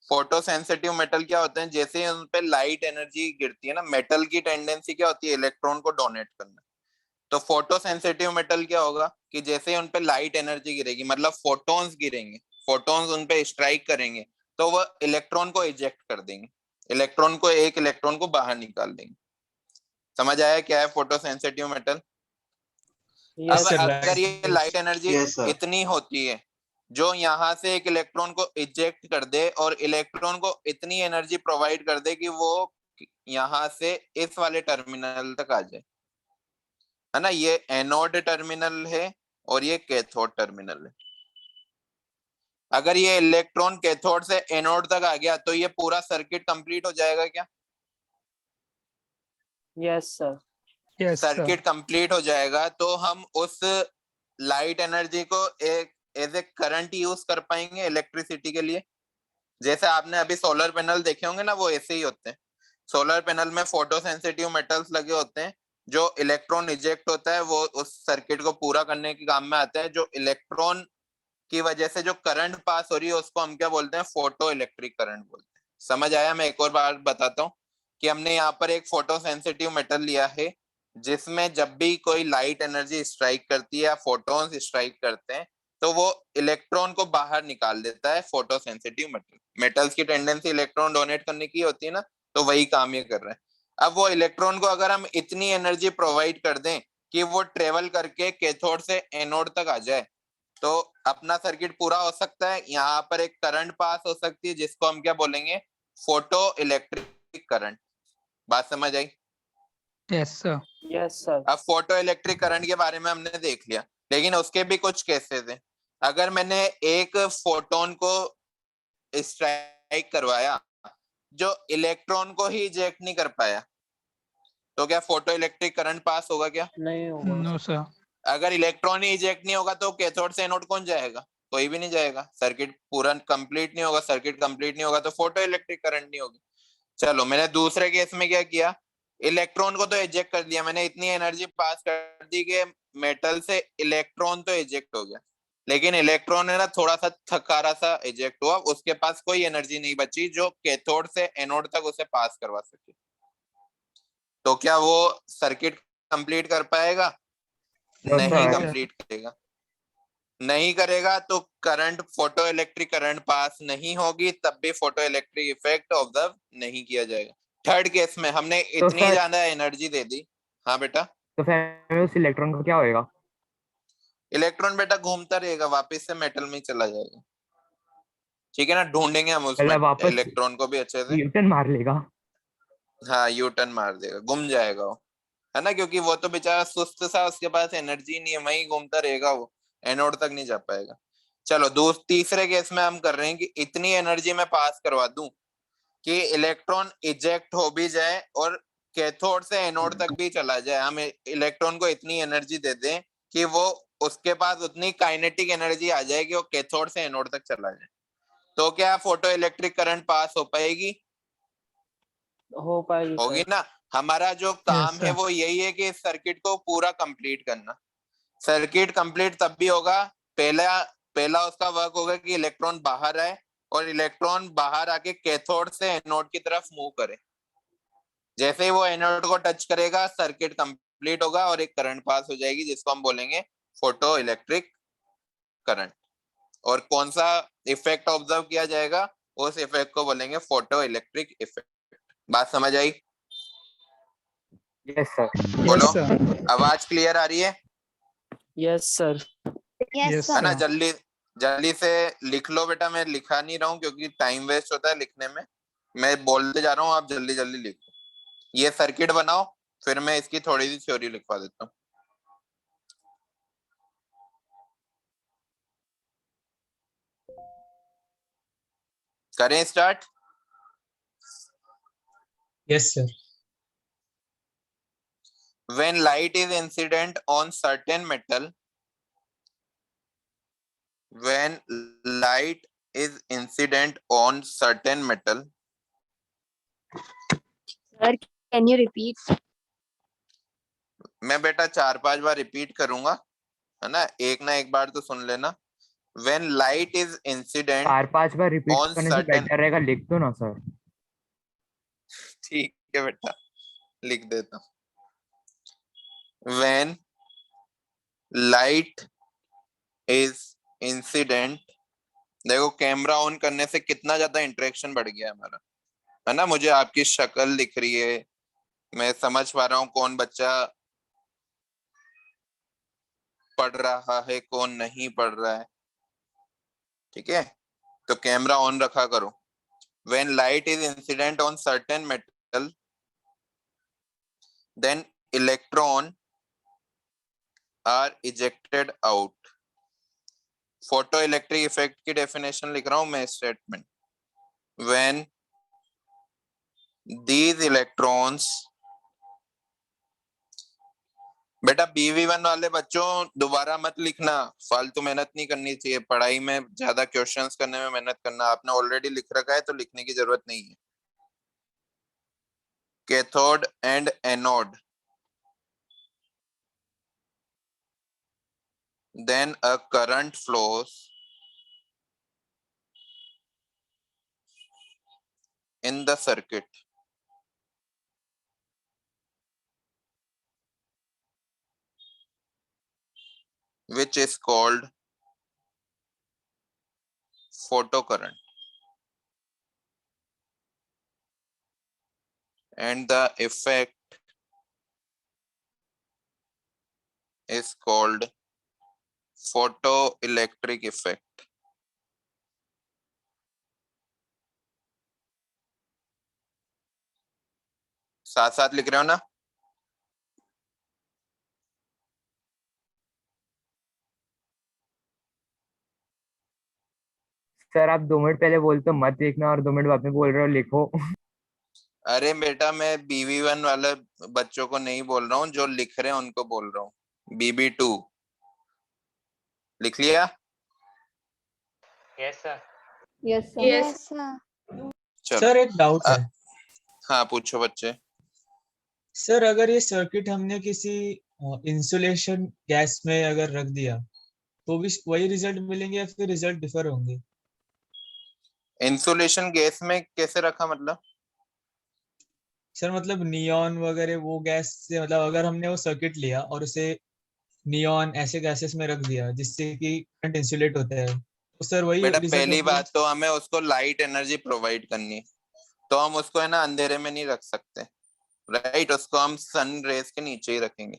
फोटो सेंसिटिव मेटल क्या होते हैं, जैसे उन पे लाइट एनर्जी गिरती है ना, मेटल की टेंडेंसी क्या होती है, इलेक्ट्रॉन को डोनेट करना। तो फोटो सेंसिटिव मेटल क्या होगा कि जैसे उन पे लाइट एनर्जी गिरेगी, मतलब फोटोन्स गिरेंगे, फोटोन्स उन पे स्ट्राइक करेंगे, तो वह इलेक्ट्रॉन को इजेक्ट कर देंगे, एक इलेक्ट्रॉन को बाहर निकाल देंगे। समझ आया क्या है फोटो सेंसिटिव मेटल? Yes, अब sir, अगर ये light- light energy Yes, sir. इतनी होती है जो यहाँ से एक इलेक्ट्रॉन को इजेक्ट कर दे और इलेक्ट्रॉन को इतनी एनर्जी प्रोवाइड कर दे कि वो यहाँ से इस वाले टर्मिनल तक आ जाए, है ना, ये एनोड टर्मिनल है और ये कैथोड टर्मिनल है। अगर ये इलेक्ट्रॉन कैथोड से एनोड तक आ गया तो ये पूरा सर्किट कंप्लीट हो जाएगा क्या? yes, sir. yes sir. Circuit complete हो जाएगा तो हम उस लाइट एनर्जी को एक एज ए करंट यूज कर पाएंगे इलेक्ट्रिसिटी के लिए। जैसे आपने अभी सोलर पैनल देखे होंगे ना, वो ऐसे ही होते हैं। सोलर पैनल में फोटो सेंसिटिव मेटल्स लगे होते हैं, जो इलेक्ट्रॉन इजेक्ट होता है वो उस सर्किट को पूरा करने के काम में आता है। जो इलेक्ट्रॉन की वजह से जो करंट पास हो रही है उसको हम क्या बोलते हैं, फोटो इलेक्ट्रिक करंट बोलते हैं। समझ आया? मैं एक और बार बताता हूँ कि हमने यहाँ पर एक फोटो सेंसिटिव मेटल लिया है जिसमें जब भी कोई लाइट एनर्जी स्ट्राइक करती है या फोटोन्स स्ट्राइक करते हैं तो वो इलेक्ट्रॉन को बाहर निकाल देता है। फोटो सेंसिटिव मेटल, मेटल्स की टेंडेंसी इलेक्ट्रॉन डोनेट करने की होती है ना, तो वही काम ये कर रहे हैं। अब वो इलेक्ट्रॉन को अगर हम इतनी एनर्जी प्रोवाइड कर दें कि वो ट्रेवल करके कैथोड से एनोड तक आ जाए तो अपना सर्किट पूरा हो सकता है। यहाँ पर एक करंट पास हो सकती है जिसको हम क्या बोलेंगे, फोटो इलेक्ट्रिक करंट। बात समझ आई? yes sir. Yes, sir. अब फोटो इलेक्ट्रिक करंट के बारे में हमने देख लिया, लेकिन उसके भी कुछ केसेस हैं। अगर मैंने एक फोटोन को स्ट्राइक करवाया जो इलेक्ट्रॉन को ही इजेक्ट नहीं कर पाया, तो क्या फोटो इलेक्ट्रिक करंट पास होगा क्या? नहीं होगा। no sir. अगर इलेक्ट्रॉन ही इजेक्ट नहीं होगा तो कैथोड से एनोड कौन जाएगा? कोई भी नहीं जाएगा, सर्किट पूरा कंप्लीट नहीं होगा। सर्किट कंप्लीट नहीं होगा तो फोटो इलेक्ट्रिक करंट नहीं होगी। चलो, मैंने दूसरे केस में क्या किया, इलेक्ट्रॉन को तो इजेक्ट कर दिया मैंने, इतनी एनर्जी पास कर दी कि मेटल से इलेक्ट्रॉन तो इजेक्ट हो गया, लेकिन इलेक्ट्रॉन है ना थोड़ा सा थकारा सा इजेक्ट हुआ, उसके पास कोई एनर्जी नहीं बची जो कैथोड से एनोड तक उसे पास करवा सके। तो क्या वो सर्किट कंप्लीट कर पाएगा? No, नहीं sir. कंप्लीट करेगा, नहीं करेगा तो current, photo electric current pass नहीं होगी, तब भी फोटो इलेक्ट्रिक इफेक्ट ऑब्जर्व नहीं किया जाएगा। थर्ड केस में हमने तो इतनी सर ज्यादा एनर्जी दे दी। हाँ बेटा, तो फिर उस इलेक्ट्रॉन का क्या होएगा? इलेक्ट्रॉन बेटा घूमता रहेगा, वापस से मेटल में ही चला जाएगा। ठीक है ना, ढूंढेंगे हम उसमें मतलब वापस इलेक्ट्रॉन को भी अच्छे से। न्यूटन मार लेगा? हाँ, यू टर्न मार देगा, गुम जाएगा वो, है ना, क्योंकि वो तो बेचारा सुस्त सा, उसके पास एनर्जी नहीं है, वहीं घूमता रहेगा वो, एनोड तक नहीं जा पाएगा। चलो तीसरे केस में हम कर रहे हैं कि इतनी एनर्जी मैं पास करवा दूं कि इलेक्ट्रॉन इजेक्ट हो भी जाए और कैथोड से एनोड तक भी चला जाए। हम इलेक्ट्रॉन को इतनी एनर्जी दे दें कि वो, उसके पास उतनी काइनेटिक एनर्जी आ जाए कि वो कैथोड से एनोड तक चला जाए। तो क्या फोटो इलेक्ट्रिक करंट पास हो पाएगी? हो पाएगी होगी सर। ना। हमारा जो काम है sir. वो यही है कि इस सर्किट को पूरा कंप्लीट करना। सर्किट कंप्लीट तब भी होगा, पहला पहला उसका वर्क होगा कि इलेक्ट्रॉन बाहर आए और इलेक्ट्रॉन बाहर आके कैथोड से एनोड की तरफ मूव करे। जैसे ही वो एनोड को टच करेगा, सर्किट कंप्लीट होगा और एक करंट पास हो जाएगी, जिसको हम बोलेंगे फोटो इलेक्ट्रिक करंट। और कौन सा इफेक्ट ऑब्जर्व किया जाएगा, उस इफेक्ट को बोलेंगे फोटो इलेक्ट्रिक इफेक्ट। बात समझ आई? Yes sir. बोलो, Yes, sir. आवाज क्लियर आ रही है? Yes sir. Yes, है ना? sir. जल्दी जल्दी से लिख लो बेटा, मैं लिखा नहीं रहा हूँ क्योंकि टाइम वेस्ट होता है लिखने में। मैं बोलते जा रहा हूँ, आप जल्दी जल्दी लिखो। ये सर्किट बनाओ, फिर मैं इसकी थोड़ी सी थ्योरी लिखवा देता हूँ। करें start? Yes, sir. When light is incident on certain metal, when light is incident on certain metal, Sir, can you repeat? मैं बेटा 4-5 बार रिपीट करूंगा, है ना, एक ना एक बार तो सुन लेना। When light is incident 4-5 bar repeat on करने से certain, बेटर रहेगा, लिख दो ना सर। ठीक है बेटा, लिख देता हूँ। When light is incident, देखो कैमरा ऑन करने से कितना ज्यादा इंटरेक्शन बढ़ गया हमारा, है ना। मुझे आपकी शक्ल दिख रही है, मैं समझ पा रहा हूँ कौन बच्चा पढ़ रहा है, कौन नहीं पढ़ रहा है। ठीक है, तो कैमरा ऑन रखा करो। When light is incident on certain metal, then electron are ejected out. Photo electric effect की डेफिनेशन लिख रहा हूं मैं, स्टेटमेंट। When these electrons, बेटा BV1 वाले बच्चों दोबारा मत लिखना, फालतू मेहनत नहीं करनी चाहिए पढ़ाई में, ज्यादा क्वेश्चंस करने में मेहनत करना। आपने ऑलरेडी लिख रखा है तो लिखने की जरूरत नहीं है। Cathode and anode, then a current flows in the circuit. Which is called photocurrent. And the effect is called photoelectric effect. साथ साथ लिख रहे हो ना? सर आप 2 मिनट पहले बोलते हो मत लिखना और 2 मिनट बाद में बोल रहे हो लिखो। अरे बेटा, मैं BV1 वाले बच्चों को नहीं बोल रहा हूँ, जो लिख रहे हैं उनको बोल रहा हूँ। BB2 लिख लिया? Yes sir. Yes, sir. Yes, sir. चलो, सर एक डाउट है। हाँ पूछो बच्चे। सर अगर ये सर्किट हमने किसी इंसुलेशन गैस में अगर रख दिया तो भी वही रिजल्ट मिलेंगे या फिर रिजल्ट डिफर होंगे? इंसुलेशन गैस में कैसे रखा मतलब? सर मतलब नियॉन वगैरह वो गैस से, मतलब अगर हमने वो सर्किट लिया और उसे नियॉन ऐसे गैसेस में रख दिया जिससे कि करंट इंसुलेट होता है, तो सर वही बेटा रिजल्ट पहली होगा। बात तो हमें उसको लाइट एनर्जी प्रोवाइड करनी है, तो हम उसको है ना अंधेरे में नहीं रख सकते, राइट। उसको हम सन रेस के नीचे ही रखेंगे,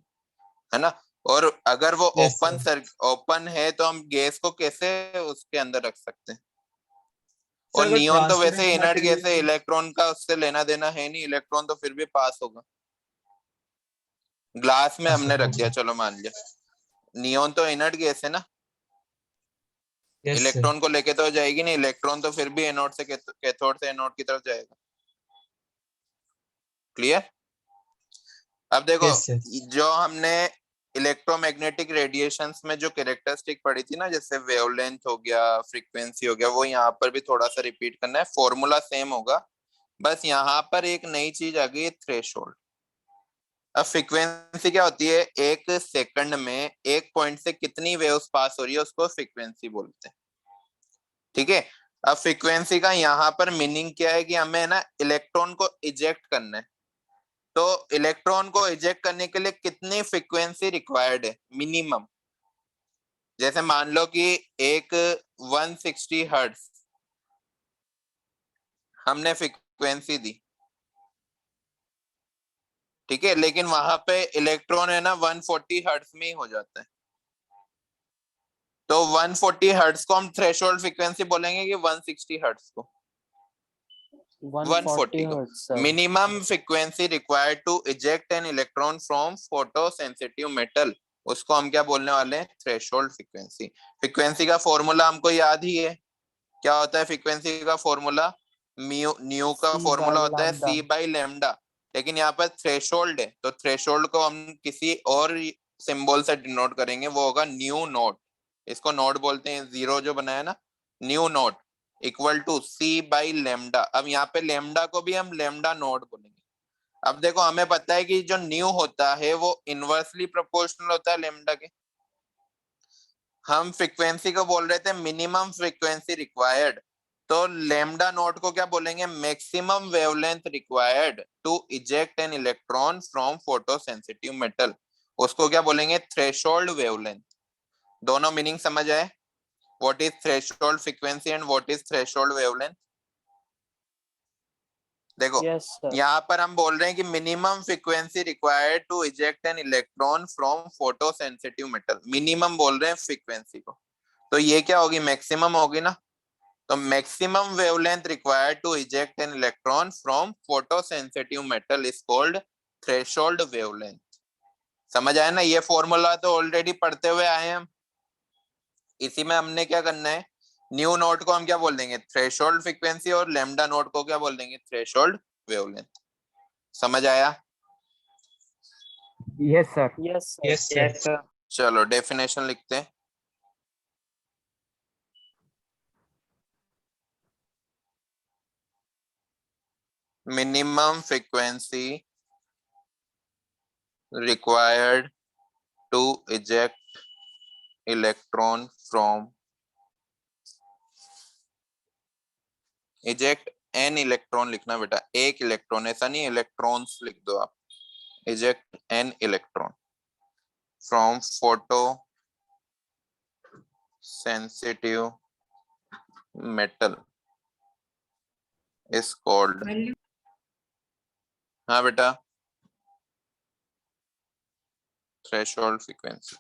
है ना। और अगर वो यस सर। ओपन है तो हम गैस को कैसे उसके अंदर रख सकते हैं। सर और अगर नियॉन तो वैसे ट्रांसपेरेंट इनर्ट गैस है, मटेरियल, इलेक्ट्रॉन का उससे लेना देना है नहीं, इलेक्ट्रॉन तो फिर भी पास होगा। ग्लास में हाँ हमने सर, रख हाँ दिया, सर। चलो मान लिया। नियॉन तो इनर्ट गैस है ना, यस सर। इलेक्ट्रॉन को लेके तो जाएगी नहीं, इलेक्ट्रॉन तो फिर भी एनोड से कैथोड से एनोड की तरफ जाएगा। क्लियर। अब देखो, यस सर। जो हमने इलेक्ट्रोमैग्नेटिक रेडिएशंस में जो कैरेक्टरिस्टिक पढ़ी थी ना, जैसे वेवलेंथ हो गया, फ्रीक्वेंसी हो गया, वो यहाँ पर भी थोड़ा सा रिपीट करना है। फॉर्मूला सेम होगा, बस यहाँ पर एक नई चीज आ गई, थ्रेशोल्ड। अब फ्रीक्वेंसी क्या होती है, एक सेकंड में एक पॉइंट से कितनी वेव्स पास हो रही है उसको फ्रीक्वेंसी बोलते हैं, ठीक है। अब फ्रीक्वेंसी का यहाँ पर मीनिंग क्या है कि हमें ना इलेक्ट्रॉन को इजेक्ट करना है। तो इलेक्ट्रॉन को इजेक्ट करने के लिए कितनी फ्रीक्वेंसी रिक्वायर्ड है मिनिमम। जैसे मान लो कि एक 160 हर्ट्ज हमने फ्रीक्वेंसी दी, ठीक है, लेकिन वहां पे इलेक्ट्रॉन है ना 140 हर्ट्ज में ही हो जाता है। तो 140 हर्ट्ज को हम थ्रेशोल्ड फ्रीक्वेंसी बोलेंगे कि 160 हर्ट्ज को, 140 140 को। hertz, sir. Minimum frequency required to eject an electron from photo sensitive metal, उसको हम क्या बोलने वाले हैं, थ्रेशोल्ड फ्रीक्वेंसी। फ्रीक्वेंसी का फॉर्मूला हमको याद ही है, क्या होता है फ्रीक्वेंसी का फॉर्मूला, न्यू का C by फॉर्मूला होता है lambda. C by lambda. लेकिन यहाँ पर थ्रेशोल्ड है, तो थ्रेशोल्ड को हम किसी और सिंबल से डिनोट करेंगे, वो होगा न्यू नोट। इसको नोट बोलते हैं, जीरो जो बनाया ना, nu naught equal to C by lambda. अब यहाँ पे लेमडा को भी हम लेमडा नोट बोलेंगे। अब देखो, हमें पता है कि जो न्यू होता है वो इनवर्सली प्रोपोर्शनल होता है लेमडा के। हम फ्रीक्वेंसी को बोल रहे थे मिनिमम फ्रीक्वेंसी रिक्वायर्ड, तो लेमडा नोट को क्या बोलेंगे, maximum wavelength required to eject an electron from photo sensitive metal, उसको क्या बोलेंगे, थ्रेशोल्ड वेवलेंथ। दोनों मीनिंग समझ आए, what is threshold frequency and what is threshold wavelength. देखो, Yes, sir. यहाँ पर हम बोल रहे हैं कि minimum frequency required to eject an electron from photo sensitive metal, minimum बोल रहे हैं फ्रीक्वेंसी को, तो ये क्या होगी, मैक्सिमम होगी ना। तो maximum wavelength required to eject an electron from photo sensitive metal is called threshold wavelength. समझ आया ना, ये फॉर्मूला तो ऑलरेडी पढ़ते हुए आए हैं हम। इसी में हमने क्या करना है, न्यू नोट को हम क्या बोल देंगे, थ्रेशोल्ड फ्रीक्वेंसी, और लेमडा नोट को क्या बोल देंगे, थ्रेशोल्ड वेवलेंथ। समझ आया। Yes sir. Yes, sir. Yes sir. Yes, sir. चलो डेफिनेशन लिखते हैं। Minimum frequency required to eject electron from eject an electron लिखना बेटा, एक इलेक्ट्रॉन, ऐसा नहीं इलेक्ट्रॉन्स लिख दो आप। eject an electron from photo sensitive metal is called, हाँ बेटा, थ्रेशोल्ड फ्रीक्वेंसी।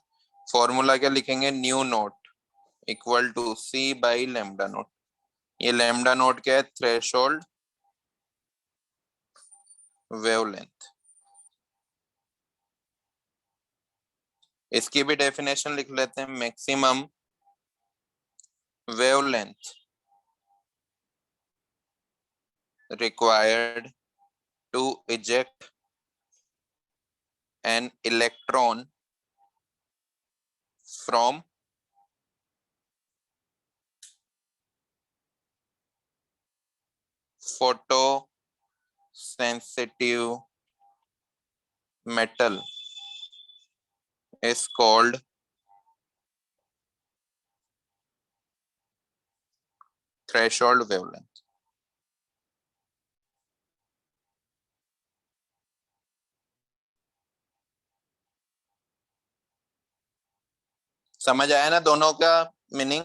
फॉर्मूला क्या लिखेंगे, nu naught equal to C by lambda naught. ये लेमडा नोट क्या है, थ्रेशोल्ड वेवलेंथ। इसकी भी डेफिनेशन लिख लेते हैं, maximum wavelength required to eject an electron from photosensitive metal is called threshold wavelength. समझ आया ना दोनों का मीनिंग?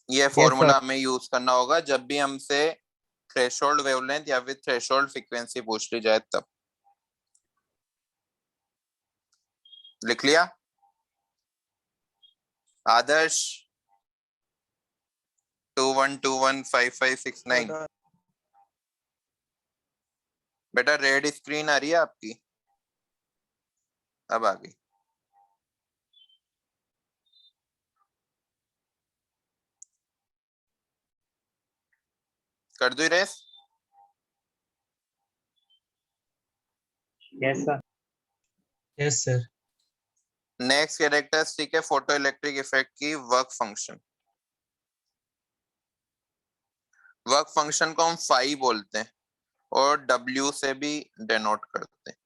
ये फॉर्मूला हमें यूज करना होगा जब भी हमसे थ्रेशोल्ड वेवलेंथ या फिर थ्रेशोल्ड फ्रीक्वेंसी पूछ ली जाए तब। लिख लिया आदर्श? 21215569। बेटा रेड स्क्रीन आ रही है आपकी? अब आ गई। कर दो रेस? Yes, sir. Yes sir. Next characteristic है फोटो इलेक्ट्रिक इफेक्ट की वर्क फंक्शन। वर्क फंक्शन को हम फाई बोलते हैं और W से भी डिनोट करते हैं।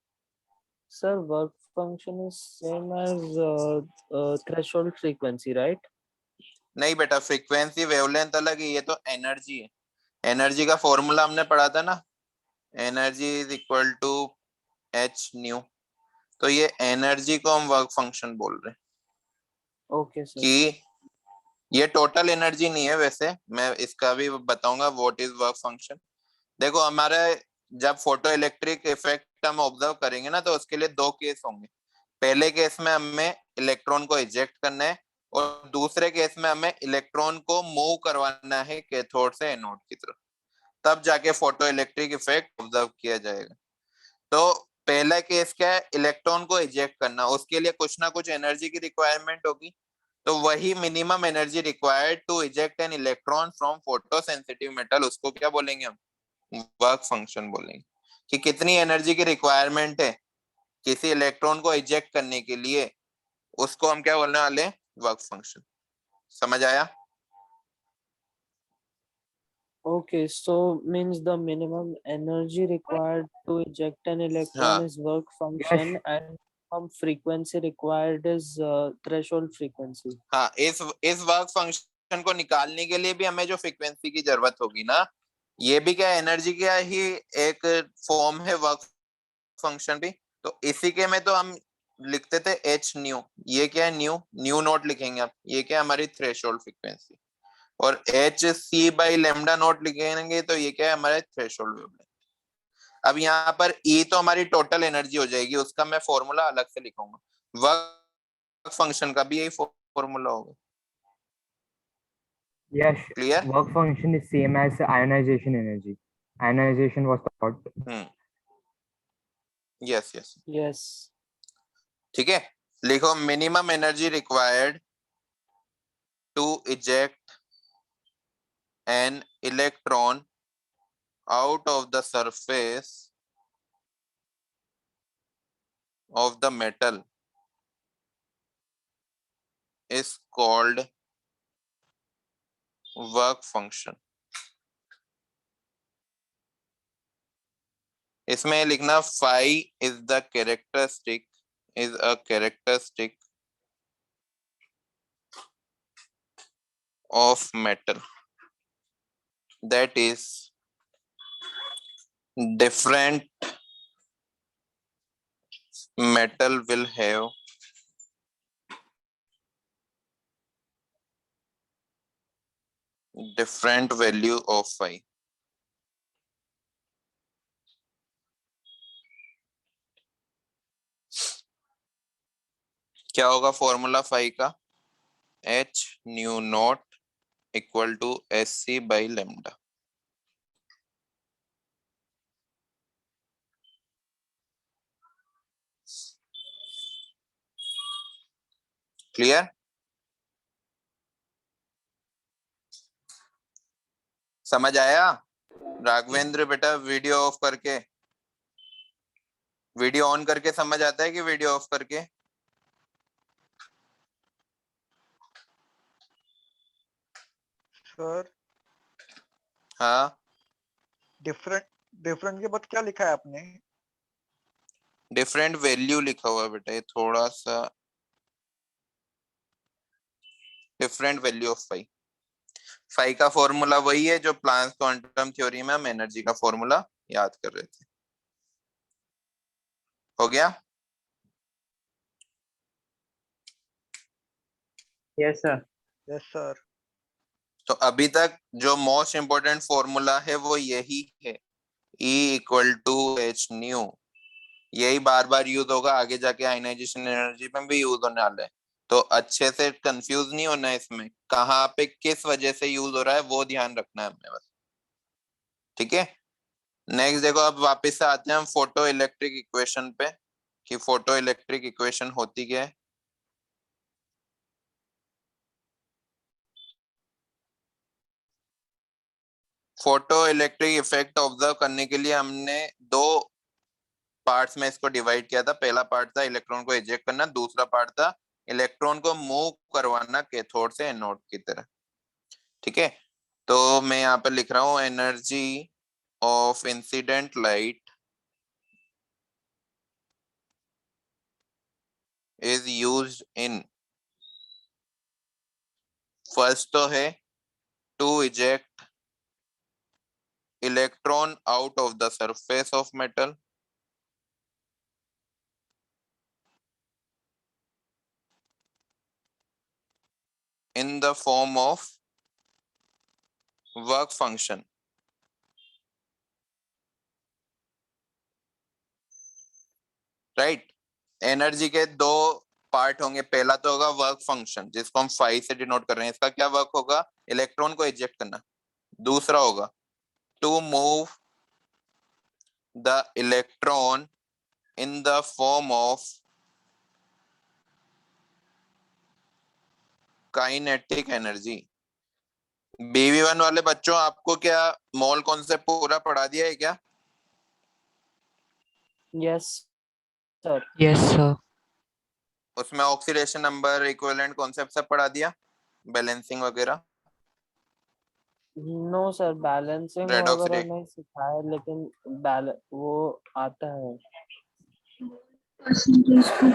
Sir, work function is same as threshold frequency, right? नहीं बेटा, फ्रीक्वेंसी वेवलेंथ अलग है, ये तो एनर्जी है। एनर्जी का फॉर्मूला हमने पढ़ा था ना, energy is equal to H nu. तो ये एनर्जी को हम वर्क फंक्शन बोल रहे हैं Okay, sir. कि ये टोटल एनर्जी नहीं है। वैसे मैं इसका भी बताऊंगा व्हाट इज वर्क फंक्शन। देखो हमारे जब फोटो इलेक्ट्रिक इफेक्ट हम ऑब्जर्व करेंगे ना, तो उसके लिए दो केस होंगे। पहले केस में हमें इलेक्ट्रॉन को इजेक्ट करना है और दूसरे केस में हमें इलेक्ट्रॉन को मूव करवाना है कैथोड से एनोड की तरफ, तब जाके फोटो इलेक्ट्रिक इफेक्ट ऑब्जर्व किया जाएगा। तो पहला केस क्या है, इलेक्ट्रॉन को इजेक्ट करना, उसके लिए कुछ ना कुछ एनर्जी की रिक्वायरमेंट होगी। तो वही minimum energy required to eject an electron from photo sensitive metal, उसको क्या बोलेंगे हम? वर्क फंक्शन बोलेंगे। कि कितनी एनर्जी की रिक्वायरमेंट है किसी इलेक्ट्रॉन को इजेक्ट करने के लिए, उसको हम क्या बोलने वाले? Work function. समझ आया? Okay, so means the minimum energy required to eject an electron हाँ is work function and minimum frequency required is threshold frequency. हाँ, इस वर्क फंक्शन को निकालने के लिए भी हमें जो फ्रीक्वेंसी की जरूरत होगी ना, ये भी क्या एनर्जी का ही एक फॉर्म है वर्क फंक्शन भी। तो इसी के में तो हम लिखते थे एच न्यू। ये क्या है? न्यू न्यू नोट लिखेंगे आप। ये क्या है? हमारी थ्रेशोल्ड फ्रीक्वेंसी। और H C by lambda naught लिखेंगे तो ये क्या है? हमारे थ्रेशोल्ड वेवलेंथ। अब यहाँ पर ई तो हमारी टोटल एनर्जी हो जाएगी, उसका मैं फॉर्मूला अलग से लिखूंगा। वर्क फंक्शन का भी यही फॉर्मूला होगा। Yes, Clear? work function is same as ionization energy. Ionization was taught. Yes yes, Yes. ठीक है। लिखो minimum energy required to eject an electron out of the surface of the metal is called work function. इसमें लिखना phi is the characteristic, is a characteristic of metal, that is different metal will have different value of phi. क्या होगा formula phi का? H nu naught equal to S C by lambda. Clear? समझ आया? राघवेंद्र बेटा video off करके, video on करके समझ आता है कि वीडियो ऑफ करके? सर हाँ, डिफरेंट डिफरेंट के बाद क्या लिखा है आपने? डिफरेंट वैल्यू लिखा हुआ है बेटा, ये थोड़ा सा different value of phi. Phi का फॉर्मूला वही है जो प्लांक्स क्वांटम थ्योरी में हम एनर्जी का फॉर्मूला याद कर रहे थे। हो गया? Yes, sir. Yes sir. तो अभी तक जो मोस्ट इम्पोर्टेंट फॉर्मूला है वो यही है, E equal to H nu. यही बार बार यूज होगा, आगे जाके आयनाइजेशन एनर्जी में भी यूज होने वाला है। तो अच्छे से कंफ्यूज नहीं होना है इसमें, कहाँ पे किस वजह से यूज हो रहा है वो ध्यान रखना है हमने बस। ठीक है, नेक्स्ट देखो, अब वापस से आते हैं हम फोटो इलेक्ट्रिक इक्वेशन पे कि फोटो इलेक्ट्रिक इक्वेशन होती क्या है। फोटो इलेक्ट्रिक इफेक्ट ऑब्जर्व करने के लिए हमने दो पार्ट्स में इसको डिवाइड किया था। पहला पार्ट था इलेक्ट्रॉन को इजेक्ट करना, दूसरा पार्ट था इलेक्ट्रॉन को मूव करवाना कैथोड से एनोड की तरह। ठीक है, तो मैं यहाँ पर लिख रहा हूँ energy of incident light is used in, first तो है to eject electron out of the surface of metal, in the form of work function. Right, energy के दो पार्ट होंगे, पहला तो होगा वर्क फंक्शन जिसको हम फाई से डिनोट कर रहे हैं, इसका क्या वर्क होगा, इलेक्ट्रॉन को इजेक्ट करना। दूसरा होगा to move the electron in the form of kinetic energy. BV1 वाले बच्चों, आपको क्या मोल कॉन्सेप्ट पूरा पढ़ा दिया है क्या? Yes, sir. Yes, sir. उसमें ऑक्सीडेशन नंबर, इक्विवेलेंट कॉन्सेप्ट सब पढ़ा दिया, बैलेंसिंग वगैरह? No, sir. Balancing रेडॉक्स वगैरह नहीं सिखाया, लेकिन वो आता है।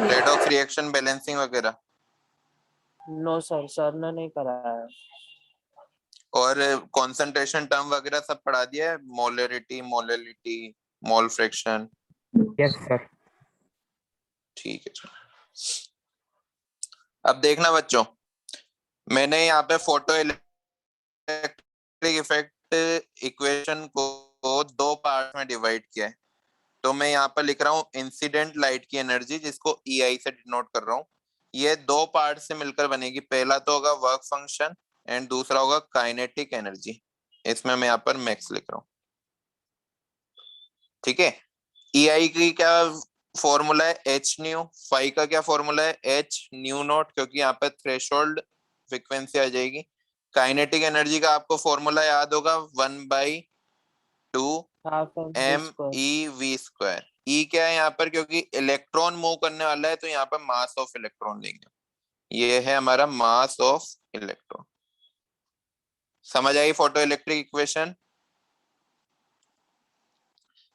रेडॉक्स रिएक्शन, बैलेंसिंग वगैरह? No, sir. सर ने नहीं कराया। और कंसंट्रेशन टर्म वगैरह सब पढ़ा दिया है, molarity, molality, mole fraction? Yes sir. ठीक है, अब देखना बच्चों, मैंने यहाँ पे फोटो इलेक्ट्रिक इफेक्ट इक्वेशन को दो पार्ट में डिवाइड किया है। तो मैं यहाँ पर लिख रहा हूँ इंसिडेंट लाइट की एनर्जी, जिसको EI से डिनोट कर रहा हूँ। ये दो पार्ट से मिलकर बनेगी, पहला तो होगा वर्क फंक्शन एंड दूसरा होगा काइनेटिक एनर्जी। इसमें मैं यहाँ पर मैक्स लिख रहा हूँ। ठीक है, EI की क्या फॉर्मूला है, एच न्यू। फाई का क्या फॉर्मूला है, एच न्यू नॉट, क्योंकि यहाँ पे थ्रेशोल्ड फ्रीक्वेंसी आ जाएगी। काइनेटिक एनर्जी का आपको फॉर्मूला याद होगा, 1/2 MEV²। E क्या है यहाँ पर, क्योंकि इलेक्ट्रॉन मूव करने वाला है तो यहाँ पर मास ऑफ इलेक्ट्रॉन लेंगे, ये है हमारा मास ऑफ इलेक्ट्रॉन। समझ आई फोटो इलेक्ट्रिक इक्वेशन?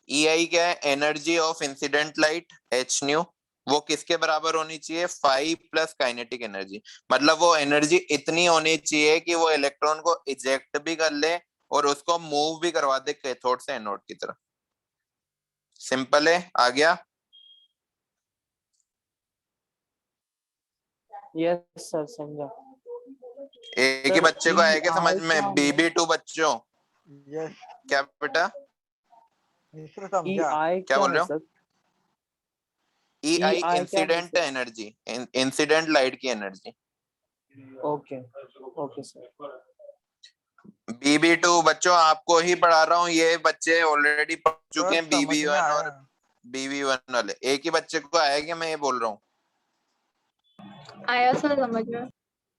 EI क्या है, energy of incident light, H new, वो किसके बराबर होनी चाहिए, फाई प्लस काइनेटिक एनर्जी। मतलब वो एनर्जी इतनी होनी चाहिए कि वो इलेक्ट्रॉन को इजेक्ट भी कर ले और उसको मूव भी करवा दे कैथोड से एनोड की तरफ। सिंपल है, आ गया? Yes, sir. समझा। एक ही Sir, बच्चे को आएगा समझ में? EI BB2 बच्चों, यस क्या बेटा, मिस्टर समझा। EI क्या बोल है रहे हो? सर? EI EI क्या है incident sir? Energy, incident light की energy. Okay, okay sir. BB2 बच्चों आपको ही पढ़ा रहा हूँ, ये बच्चे ऑलरेडी पढ़ चुके सर हैं, समझ में BB1 आया। और BB1 वाले। एक ही बच्चे को आएगा, मैं ये बोल रहा हूँ। आया सर समझ में।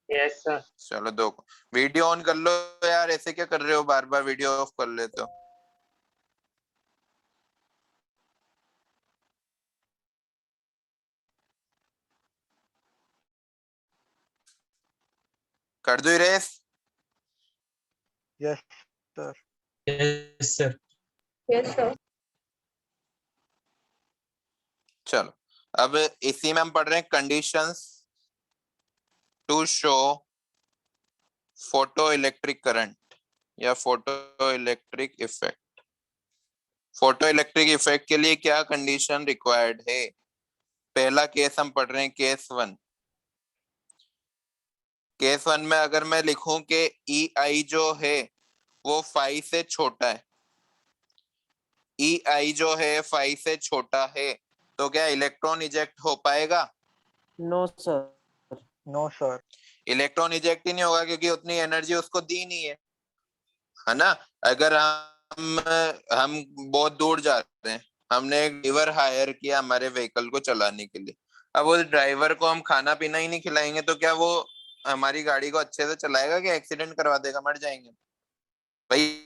Yes, sir. चलो दो, वीडियो ऑन कर लो यार, ऐसे क्या कर रहे हो, बार बार वीडियो ऑफ कर लेते हो। कर दो erase? Yes sir. Yes, sir. Yes sir. चलो, अब इसी में हम पढ़ रहे हैं conditions to show photo electric current या photo electric effect. Photo electric effect के लिए क्या कंडीशन रिक्वायर्ड है? पहला केस हम पढ़ रहे हैं, केस 1। केस 1 में अगर मैं लिखूं कि ई आई जो है वो 5 से छोटा है, ई आई जो है 5 से छोटा है, तो क्या इलेक्ट्रॉन इजेक्ट हो पाएगा? No sir. No sir. Electron eject ही नहीं होगा क्योंकि उतनी एनर्जी उसको दी नहीं है ना। अगर हम बहुत दूर जा रहे हैं, हमने एक ड्राइवर हायर किया हमारे व्हीकल को चलाने के लिए, अब उस ड्राइवर को हम खाना पीना ही नहीं खिलाएंगे तो क्या वो हमारी गाड़ी को अच्छे से चलाएगा? कि एक्सीडेंट करवा देगा, मर जाएंगे भाई।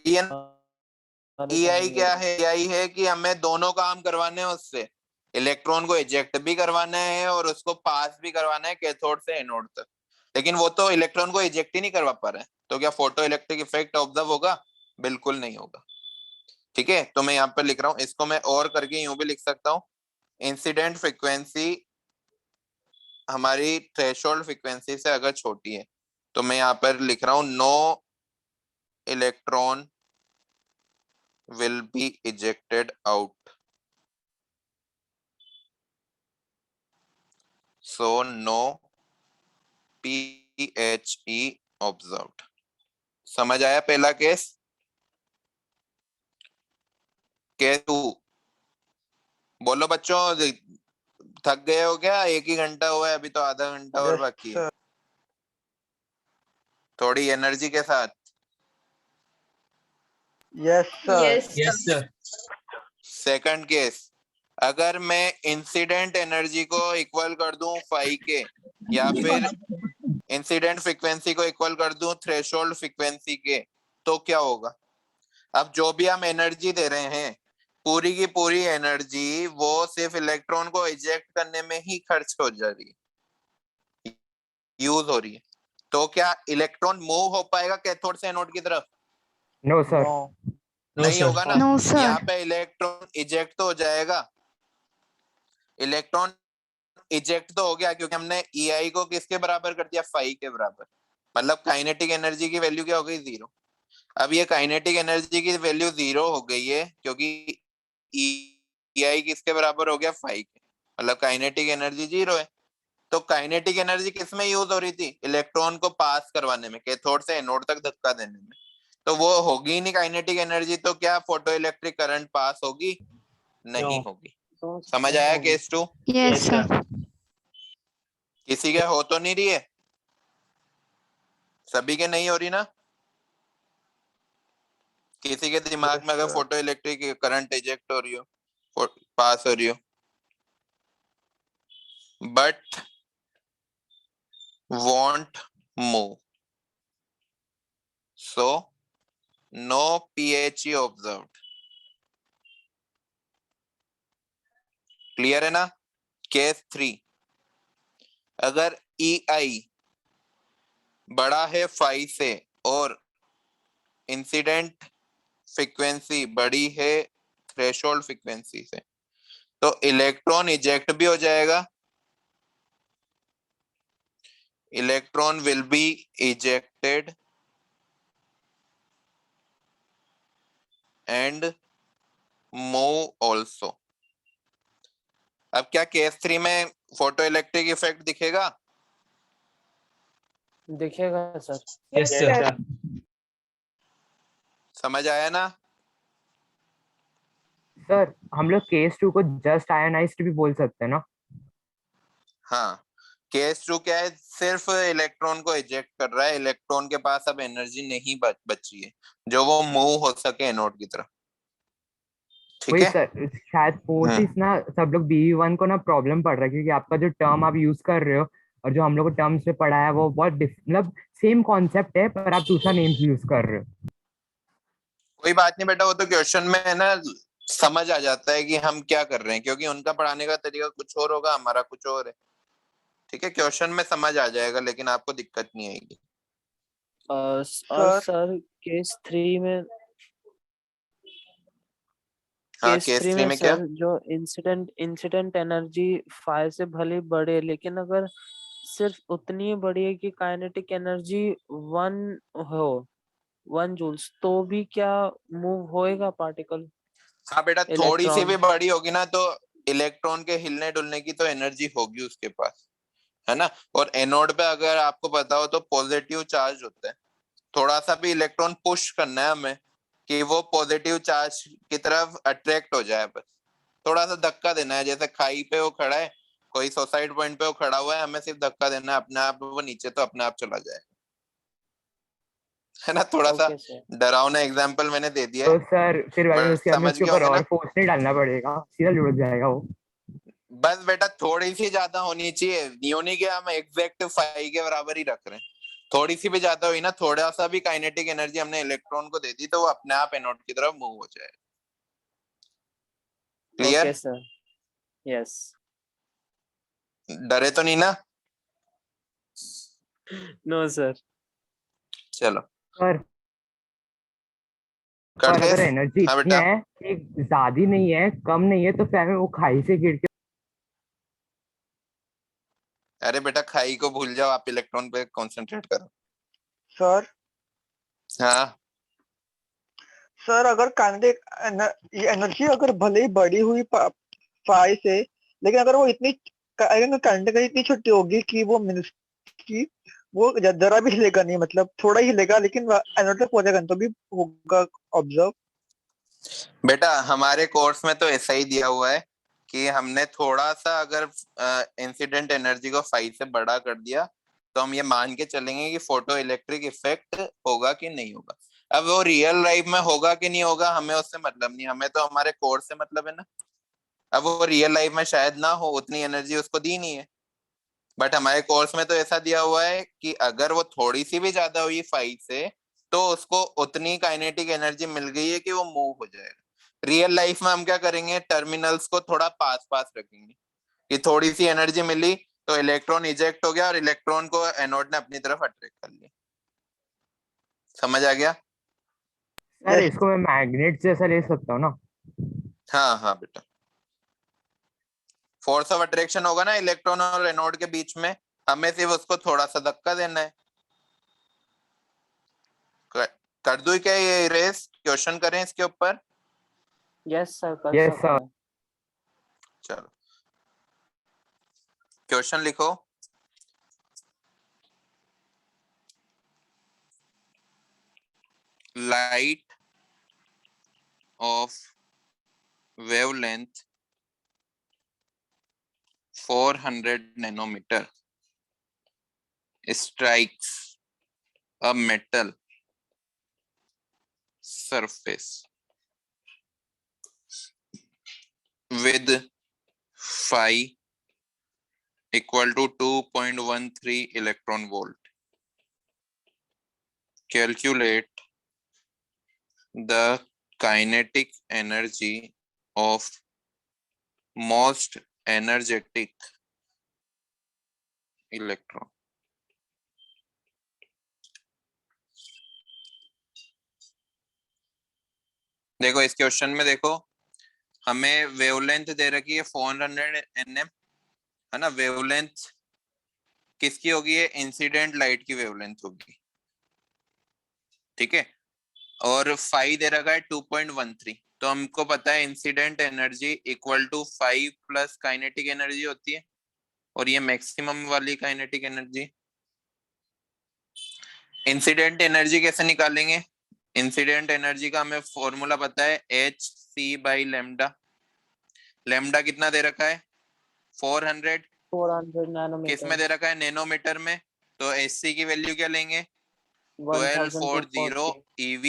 EI क्या है? EI है कि हमें दोनों काम करवाने हैं उससे, इलेक्ट्रॉन को इजेक्ट भी करवाना है और उसको पास भी करवाना है कैथोड से एनोड तक। लेकिन वो तो इलेक्ट्रॉन को इजेक्ट ही नहीं करवा पा रहे हैं, तो क्या फोटो इलेक्ट्रिक इफेक्ट ऑब्जर्व होगा? बिल्कुल नहीं होगा। ठीक है, तो मैं यहाँ पर लिख रहा हूँ, इसको मैं और करके यूं भी लिख सकता हूँ, इंसिडेंट फ्रिक्वेंसी हमारी थ्रेशोल्ड फ्रिक्वेंसी से अगर छोटी है तो मैं यहाँ पर लिख रहा हूँ no electron will be ejected out. So no PHE observed. समझ आया पहला केस? केस 2 बोलो बच्चों, थक गए हो क्या? एक ही घंटा हुआ है, अभी तो आधा घंटा और बाकी है। थोड़ी एनर्जी के साथ। Yes sir. Yes sir. Second case, अगर मैं इंसिडेंट एनर्जी को इक्वल कर दूं फाई के, या फिर इंसिडेंट फ्रीक्वेंसी को इक्वल कर दूं थ्रेशोल्ड फ्रीक्वेंसी के, तो क्या होगा? अब जो भी हम एनर्जी दे रहे हैं, पूरी की पूरी एनर्जी वो सिर्फ इलेक्ट्रॉन को इजेक्ट करने में ही खर्च हो जा रही है, यूज हो रही है। तो क्या इलेक्ट्रॉन मूव हो पाएगा कैथोड से एनोड की तरफ? No sir. नहीं होगा ना। No, sir. यहाँ पे इलेक्ट्रॉन इजेक्ट तो हो जाएगा, इलेक्ट्रॉन इजेक्ट तो हो गया क्योंकि हमने EI को किसके बराबर कर दिया? फाई के बराबर। मतलब काइनेटिक एनर्जी की वैल्यू क्या हो गई? 0। अब ये काइनेटिक एनर्जी की वैल्यू 0 हो गई है क्योंकि EI किसके बराबर हो गया? फाई के। मतलब काइनेटिक एनर्जी 0 है। तो काइनेटिक एनर्जी किस में यूज हो रही थी? इलेक्ट्रॉन को पास करवाने में, कैथोड से एनोड तक धक्का देने में। तो वो होगी नहीं काइनेटिक एनर्जी, तो क्या फोटो इलेक्ट्रिक करंट पास होगी? नहीं होगी। समझ आया केस 2? Yes, sir. किसी के हो तो नहीं रही है? सभी के नहीं हो रही ना? किसी के दिमाग में अगर फोटो इलेक्ट्रिक करंट इजेक्ट हो रही हो, पास हो रही हो, but won't move, so no PHE observed. Clear है ना? केस 3, अगर EI बड़ा है फाई से और इंसिडेंट फ्रीक्वेंसी बड़ी है थ्रेशोल्ड फ्रीक्वेंसी से, तो इलेक्ट्रॉन इजेक्ट भी हो जाएगा, electron will be ejected and move also. अब क्या केस 3 में फोटो इलेक्ट्रिक इफेक्ट दिखेगा? दिखेगा सर। Yes sir. समझ आया ना? सर हम लोग केस 2 को जस्ट आयनाइज्ड भी बोल सकते हैं ना? हाँ, केस 2 क्या है? सिर्फ इलेक्ट्रॉन को इजेक्ट कर रहा है, इलेक्ट्रॉन के पास अब एनर्जी नहीं बची है जो वो मूव हो सके एनोड की तरफ। ठीक वही है सर, शायद फोर्सिस ना सब लोग BE1 को ना प्रॉब्लम पड़ रहा है क्योंकि आपका जो टर्म आप यूज कर रहे हो और जो हम लोग को टर्म्स में पढ़ा है वो बहुत मतलब सेम कॉन्सेप्ट है पर आप दूसरा नेम्स यूज कर रहे हो। कोई बात नहीं बेटा, वो तो क्वेश्चन में है ना, समझ आ जाता है कि हम क्या कर रहे हैं, क्योंकि उनका पढ़ाने का तरीका कुछ और होगा, हमारा कुछ और है। ठीक है, क्वेश्चन में समझ आ जाएगा, लेकिन आपको दिक्कत नहीं आएगी। और सर केस 3 में हाँ, केस केस 3 3 में में क्या? सर जो इंसिडेंट एनर्जी 5 से भले बड़े, लेकिन अगर सिर्फ उतनी बड़ी है कि काइनेटिक एनर्जी 1 जूल्स, तो भी क्या मूव होएगा पार्टिकल? हाँ बेटा, थोड़ी सी इलेक्ट्रॉन। भी बड़ी होगी ना तो इलेक्ट्रॉन के हिलने डुलने की तो एनर्जी होगी उसके पास, है ना। और एनोड पे अगर आपको पता हो तो पॉजिटिव चार्ज होता है, थोड़ा सा भी इलेक्ट्रॉन पुश करना है हमें कि वो पॉजिटिव चार्ज की तरफ अट्रैक्ट हो जाए, बस थोड़ा सा धक्का देना है। जैसे खाई पे वो खड़ा है, कोई सुसाइड पॉइंट पे वो खड़ा हुआ है, हमें सिर्फ धक्का देना है, अपने आप वो नीचे तो अपने आप चला जाए, है ना। थोड़ा सा ओके सर। डरावना एग्जाम्पल मैंने दे दिया तो है, सर फिर हमें बट उसके समझ गए ऊपर होंगे और ना। फोर्स नहीं डालना पड़ेगा, सीधा लुढ़क जाएगा वो। बस बेटा थोड़ी सी ज्यादा होनी चाहिए, यूं नहीं कि हम एग्जैक्ट 5 के बराबर ही रख रहे हैं, थोड़ी सी भी ज्यादा हुई ना, थोड़ा सा भी काइनेटिक एनर्जी हमने इलेक्ट्रॉन को दे दी तो वो अपने आप एनोड की तरफ मूव हो जाएगा। क्लियर? Okay sir. यस। डरे तो नहीं ना? No sir. चलो पर कर पर दे। अगर एनर्जी हाँ इतनी बेटा। है कि ज्यादा नहीं है कम नहीं है, तो फिर हमें वो खाई से गिर के। अरे बेटा खाई को भूल जाओ, आप इलेक्ट्रॉन पे कंसंट्रेट करो। सर हाँ सर अगर काइनेटिक एनर्जी अगर भले ही बढ़ी हुई फाई से, लेकिन अगर वो इतनी काइनेटिक इतनी छोटी होगी कि वो की वो जरा भी हिलेगा नहीं, मतलब थोड़ा ही हिलेगा, लेकिन एनोड तक पहुंचेगा नहीं, तो भी होगा ऑब्जर्व। बेटा हमारे कोर्स में तो ऐसा ही दिया हुआ है कि हमने थोड़ा सा अगर इंसिडेंट एनर्जी को 5 से बड़ा कर दिया तो हम ये मान के चलेंगे कि फोटो इलेक्ट्रिक इफेक्ट होगा कि नहीं होगा। अब वो रियल लाइफ में होगा कि नहीं होगा हमें उससे मतलब नहीं, हमें तो हमारे कोर्स से मतलब है ना। अब वो रियल लाइफ में शायद ना हो, उतनी एनर्जी उसको दी नहीं है, बट हमारे कोर्स में तो ऐसा दिया हुआ है कि अगर वो थोड़ी सी भी ज्यादा हुई 5 से तो उसको उतनी काइनेटिक एनर्जी मिल गई है कि वो मूव हो जाएगा। रियल लाइफ में हम क्या करेंगे, टर्मिनल्स को थोड़ा पास पास रखेंगे कि थोड़ी सी एनर्जी मिली तो इलेक्ट्रॉन इजेक्ट हो गया और इलेक्ट्रॉन को एनोड ने अपनी तरफ अट्रैक्ट कर लिया। समझ आ गया? सर इसको मैं मैग्नेट जैसा ले सकता हूँ ना? हाँ हाँ बेटा, फोर्स ऑफ अट्रैक्शन होगा ना इलेक्ट्रॉन और एनोड के बीच में, हमें सिर्फ उसको थोड़ा सा धक्का देना है। कर दूं क्या ये रेस, क्वेश्चन करें इसके ऊपर? यस सर, कर यस सकते सर। हैं। चलो क्वेश्चन लिखो। Light of wavelength 400 nanometer strikes a metal surface with phi equal to 2.13 electron volt. Calculate the kinetic energy of most energetic electron. देखो इस क्वेश्चन में देखो, हमें वेवलेंथ दे रखी है 400 nm, है ना। वेवलेंथ किसकी होगी? है इंसिडेंट लाइट की वेवलेंथ होगी, ठीक है। और फाई दे रखा है 2.13, तो हमको पता है incident energy equal to 5 plus kinetic energy होती है, और ये मैक्सिमम वाली काइनेटिक एनर्जी। इंसिडेंट एनर्जी कैसे निकालेंगे? इंसिडेंट एनर्जी का हमें फॉर्मूला पता है, H C by lambda. Lambda कितना दे रखा है? 400। 400 किस नैनोमीटर। में दे रखा है? नैनोमीटर में। तो एच सी की वैल्यू क्या लेंगे? 1240 eV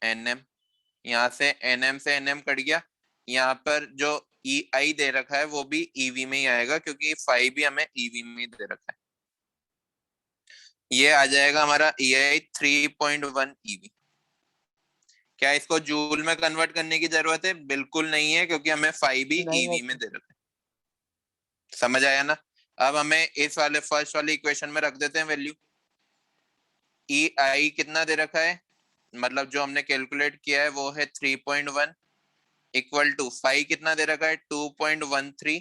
nm। यहाँ से nm से nm कट गया, यहाँ पर जो ei दे रखा है वो भी ev में ही आएगा क्योंकि 5 भी हमें ev में ही दे रखा है। ये आ जाएगा हमारा ei 3.1 ev। क्या इसको जूल में कन्वर्ट करने की जरूरत है? बिल्कुल नहीं है, क्योंकि हमें 5 भी नहीं है ev में दे रखा है। समझ आया ना? अब हमें इस वाले फर्स्ट वाले इक्वेशन में रख देते हैं वैल्यू। ei कितना दे रखा है, मतलब जो हमने कैलकुलेट किया है वो है 3.1 इक्वल टू 5 कितना दे रखा है? 2.13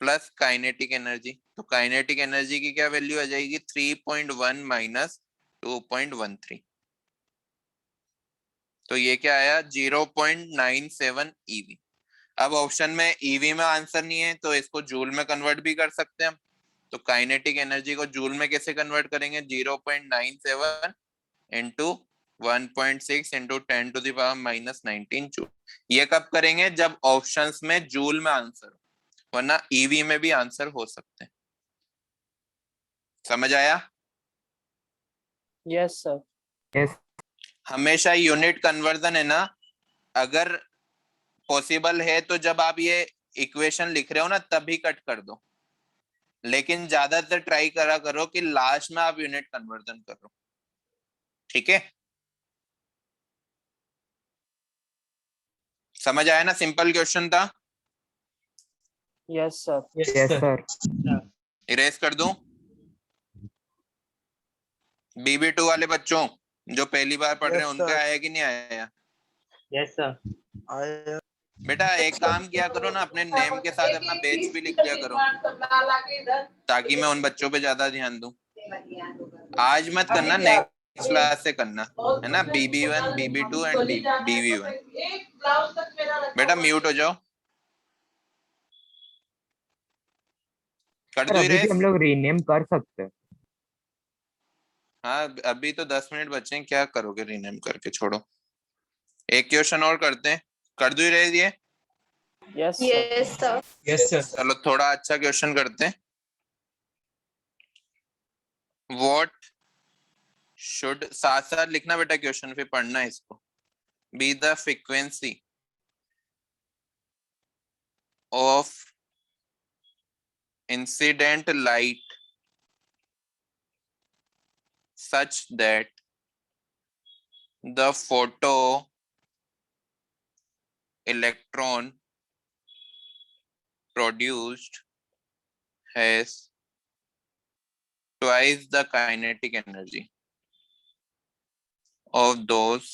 प्लस काइनेटिक एनर्जी। तो काइनेटिक एनर्जी की क्या वैल्यू आ जाएगी? 3.1 माइनस 2.13, तो ये क्या आया? 0.97 eV। अब ऑप्शन में eV में आंसर नहीं है तो इसको जूल में कन्वर्ट भी कर सकते हैं हम। तो काइनेटिक एनर्जी को जूल में कैसे कन्वर्ट करेंगे? 0.97 इंटू 1.6 इंटू 10⁻⁻19 जूल। ये कब करेंगे? जब ऑप्शंस में जूल में आंसर हो, वरना ईवी में भी आंसर हो सकते हैं। समझ आया? Yes sir. यस हमेशा यूनिट कन्वर्जन है ना, अगर पॉसिबल है तो जब आप ये इक्वेशन लिख रहे हो ना तभी कट कर दो, लेकिन ज्यादातर ट्राई करा करो कि लास्ट में आप यूनिट कन्वर्जन करो। ठीक है, समझ आया ना? सिंपल क्वेश्चन था। Yes sir. Yes yes sir. Sir. Erase कर दूं? BB2 वाले बच्चों जो पहली बार पढ़ रहे हैं, Yes, उनका sir. आया कि नहीं आया? Yes sir. आया। बेटा एक काम किया करो ना, अपने नेम के साथ अपना बैच भी लिख लिया करो, ताकि मैं उन बच्चों पे ज्यादा ध्यान दूं। आज मत करना, नेक्स्ट क्लास से करना, है ना? BB1, BB2 and BV1। बेटा म्यूट हो जाओ। कर सर दो अभी भी इरेज? हम लोग रीनेम कर सकते हैं। हाँ अभी तो 10 मिनट बचे हैं, क्या करोगे रीनेम करके? छोड़ो, एक क्वेश्चन और करते हैं। कर दो इरेज ये? Yes sir. Yes sir. Yes sir. चलो थोड़ा अच्छा क्वेश्चन करते हैं। What should, साथ साथ लिखना बेटा क्वेश्चन, फिर पढ़ना है इसको। Be the frequency of incident light such that the photo electron produced has twice the kinetic energy of those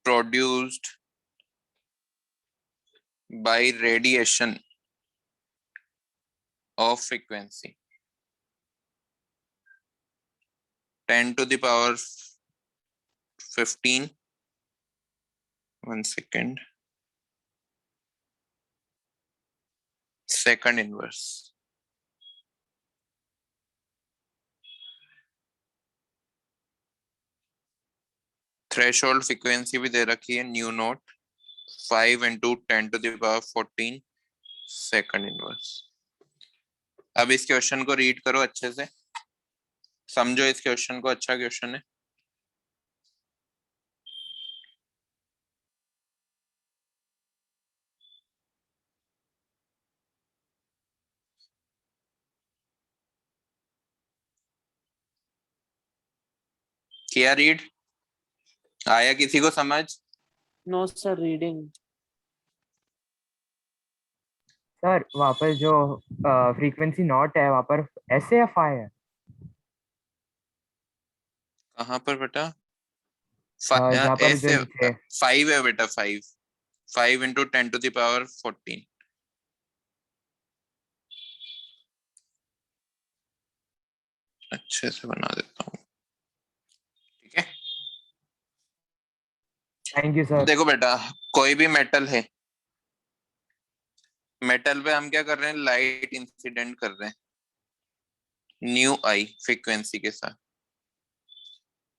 produced by radiation of frequency 10 to the power 15. 1 second. Second inverse. Threshold frequency भी दे रखी है, nu naught 5 into 10 to the power 14 second inverse. अब इस question को read करो अच्छे से, समझो इस क्वेश्चन को, अच्छा क्वेश्चन है। किया रीड? आया किसी को समझ? No sir, reading. सर वहाँ पर जो फ्रीक्वेंसी नॉट है वहाँ पर एस है या फाई है? कहाँ पर बेटा? जहाँ पर जो ऐसे नीचे 5 है बेटा, 5 इंटू 10 टू द पावर 14। अच्छे से बना देता हूँ, ठीक है? Thank you sir. देखो बेटा, कोई भी मेटल है, मेटल पे हम क्या कर रहे हैं? लाइट इंसिडेंट कर रहे हैं न्यू आई फ्रीक्वेंसी के साथ,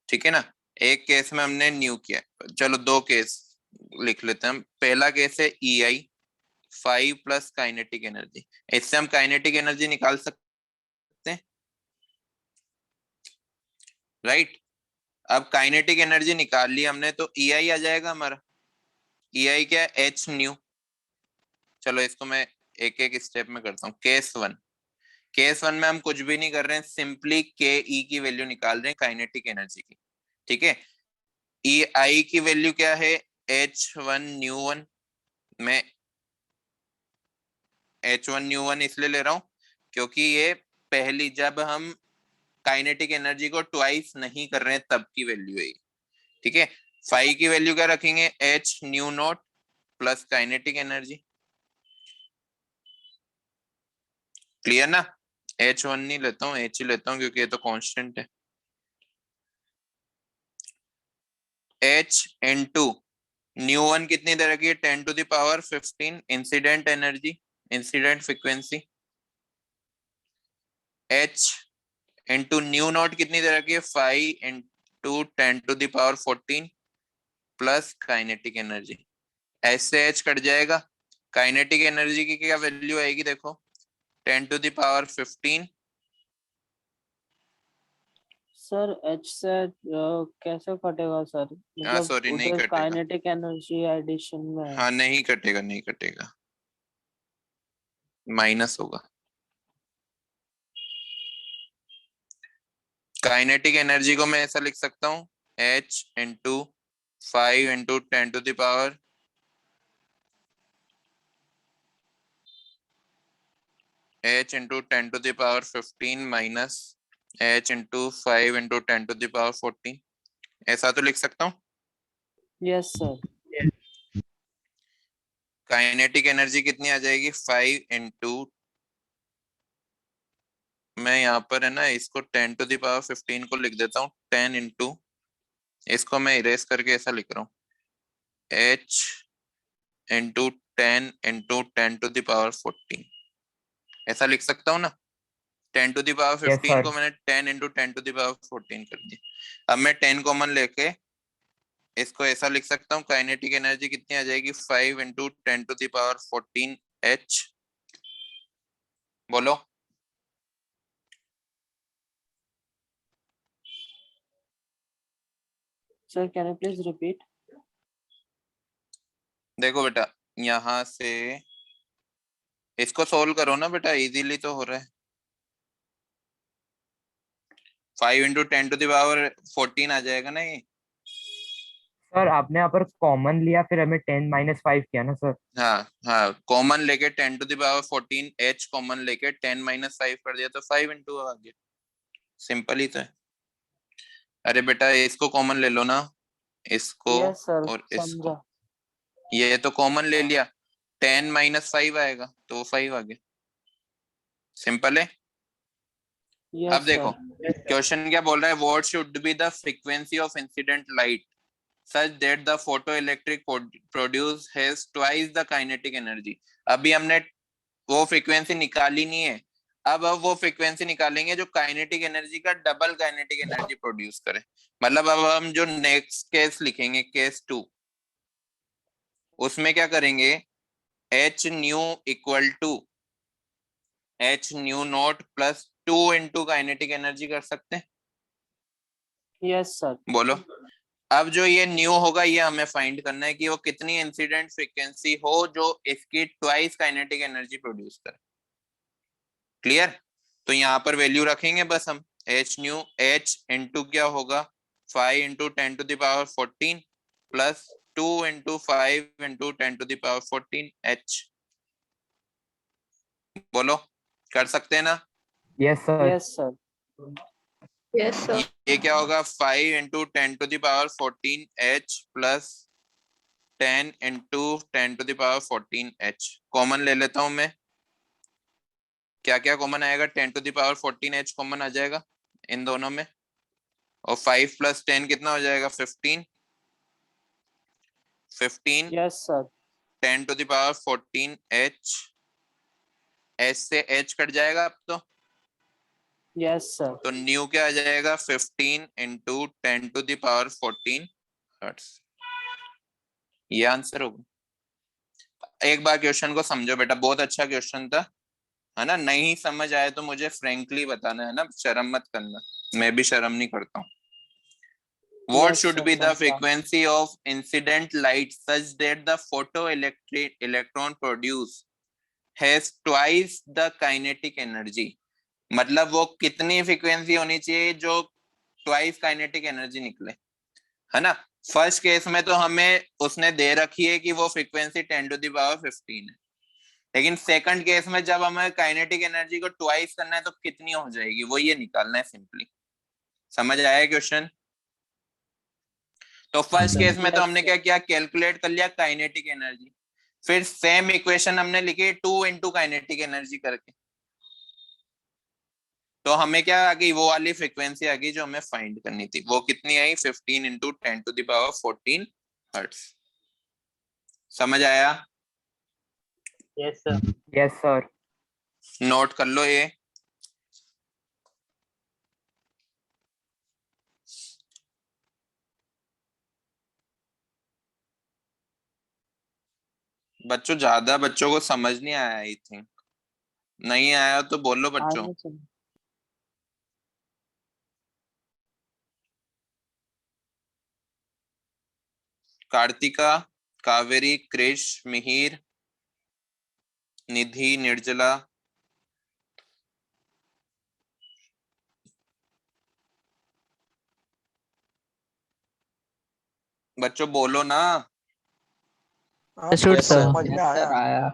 ठीक है ना? एक केस में हमने न्यू किया, चलो दो केस लिख लेते हैं हम। पहला केस है EI 5 प्लस काइनेटिक एनर्जी। इससे हम काइनेटिक एनर्जी निकाल सकते हैं, राइट? अब काइनेटिक एनर्जी निकाल ली हमने, तो EI आ जाएगा हमारा। EI क्या है? H new. चलो इसको मैं एक एक स्टेप में करता हूँ। केस वन में हम कुछ भी नहीं कर रहे हैं, सिंपली KE की वैल्यू निकाल रहे हैं काइनेटिक एनर्जी की, ठीक है? EI की वैल्यू क्या है? H1 new 1। मैं H1 न्यू 1 इसलिए ले रहा हूं क्योंकि ये पहली, जब हम काइनेटिक एनर्जी को ट्वाइस नहीं कर रहे हैं तब की वैल्यू है, ठीक है? 5 की वैल्यू क्या रखेंगे? H nu naught plus kinetic energy. Clear ना? H1 नहीं लेता हूँ, H ही लेता हूँ क्योंकि ये तो कांस्टेंट है। H इंटू न्यू 1 कितनी दे रखी है? 10 to the power 15 incident energy. Incident frequency h into nu naught कितनी तरह की है 5 into 10⁻14 plus kinetic energy. h से h कट जाएगा, काइनेटिक एनर्जी की क्या वैल्यू आएगी देखो 10⁻15 सर एच से कैसे कटेगा सर? मतलब सॉरी नहीं उधर कटेगा। काइनेटिक एनर्जी एडिशन में है। हाँ नहीं कटेगा, नहीं कटेगा, माइनस होगा। काइनेटिक एनर्जी को मैं ऐसा लिख सकता हूँ h into 5 into 10⁻15 minus h into 5 into 10⁻14, ऐसा तो लिख सकता हूँ। Yes sir. काइनेटिक एनर्जी कितनी आ जाएगी 5 इंटू, मैं यहाँ पर है ना इसको 10⁻15 को लिख देता हूँ 10 इंटू, इसको मैं इरेज करके ऐसा लिख रहा हूँ h इंटू 10 इंटू 10⁻14, ऐसा लिख सकता हूँ ना। 10⁻15 को मैंने 10 इंटू 10⁻14 कर दिया। अब मैं 10 कॉमन लेके इसको ऐसा लिख सकता हूँ काइनेटिक एनर्जी कितनी आ जाएगी 5 इंटू 10⁻14 h। बोलो sir can you please repeat? देखो बेटा यहाँ से इसको सोल्व करो ना बेटा, इजीली तो हो रहा है। 5 इंटू 10⁻14 आ जाएगा ना ये। सर आपने यहाँ पर कॉमन लिया फिर हमें 10 - 5 किया ना सर। हाँ हाँ, कॉमन लेके 10⁻14 h कॉमन लेके 10 - 5 कर दिया तो 5 इंटू आ गया। सिंपल ही तो है। अरे बेटा इसको कॉमन ले लो ना, इसको यस सर और इसको, समझा। ये तो कॉमन ले लिया, 10 - 5 आएगा तो 5 आ गया। सिंपल है। यस अब देखो सर। क्वेश्चन क्या बोल रहा है, what should be the frequency of incident light such that the photoelectric produce has twice the kinetic energy। अभी हमने वो फ्रीक्वेंसी निकाली नहीं है, अब वो फ्रीक्वेंसी निकालेंगे जो काइनेटिक एनर्जी का डबल काइनेटिक एनर्जी प्रोड्यूस करे। मतलब अब हम जो नेक्स्ट केस लिखेंगे केस 2, उसमें क्या करेंगे h nu equal to h nu naught plus 2 into kinetic energy कर सकते हैं। Yes sir. बोलो अब जो ये न्यू होगा ये हमें फाइंड करना है कि वो कितनी इंसिडेंट फ्रीक्वेंसी हो जो इसकी ट्वाइस काइनेटिक एनर्जी प्रोड्यूस करे। क्लियर? तो यहाँ पर वैल्यू रखेंगे बस हम h न्यू, h इंटू क्या होगा 5 into 10⁻14 plus 2 into 5 into 10⁻14 h। बोलो कर सकते हैं ना? Yes sir. Yes sir. Yes sir. ये क्या होगा 5 into 10⁻14 h plus 10 into 10⁻14 h। Common ले लेता हूं मैं, क्या क्या कॉमन आएगा 10⁻14 h कॉमन आ जाएगा इन दोनों में, और 5 प्लस 10 कितना हो जाएगा 15 यस सर। 10⁻14 h, h से h कट जाएगा अब यस सर। तो न्यू क्या आ जाएगा 15 इंटू 10⁻14 हर्ट्ज। ये आंसर होगा। एक बार क्वेश्चन को समझो बेटा, बहुत अच्छा क्वेश्चन था है ना। नहीं समझ आए तो मुझे फ्रेंकली बताना है ना, शर्म मत करना, मैं भी शर्म नहीं करता हूँ। What Yes, should sir, be the समझा। frequency of incident light such that the photoelectric electron produced has twice the kinetic energy। मतलब वो कितनी फ्रीक्वेंसी होनी चाहिए जो ट्वाइस काइनेटिक एनर्जी निकले, है ना। फर्स्ट केस में तो हमें उसने दे रखी है कि वो फ्रीक्वेंसी 10⁻15 है, लेकिन सेकंड केस में जब हमें काइनेटिक एनर्जी को ट्वाइस करना है तो कितनी हो जाएगी वो ये निकालना है सिंपली। समझ आया क्वेश्चन? तो फर्स्ट केस में तो हमने क्या किया, कैलकुलेट कर लिया काइनेटिक एनर्जी, फिर सेम इक्वेशन हमने लिखी 2 इंटू काइनेटिक एनर्जी करके, तो हमें क्या आ गई, वो वाली फ्रीक्वेंसी आ गई जो हमें फाइंड करनी थी। वो कितनी आई 15 इंटू 10⁻14 हर्ट्ज। समझ आया? Yes, sir. Yes sir. Note कर लो ये। बच्चों ज्यादा बच्चों को समझ नहीं आया, आई थिंक। नहीं आया तो बोलो बच्चों। आगे चलो। कार्तिका, कावेरी, कृष, मिहिर, निधि, निर्जला। बच्चों बोलो ना। हाँ Shoot, सर sir. समझ में आया। आया।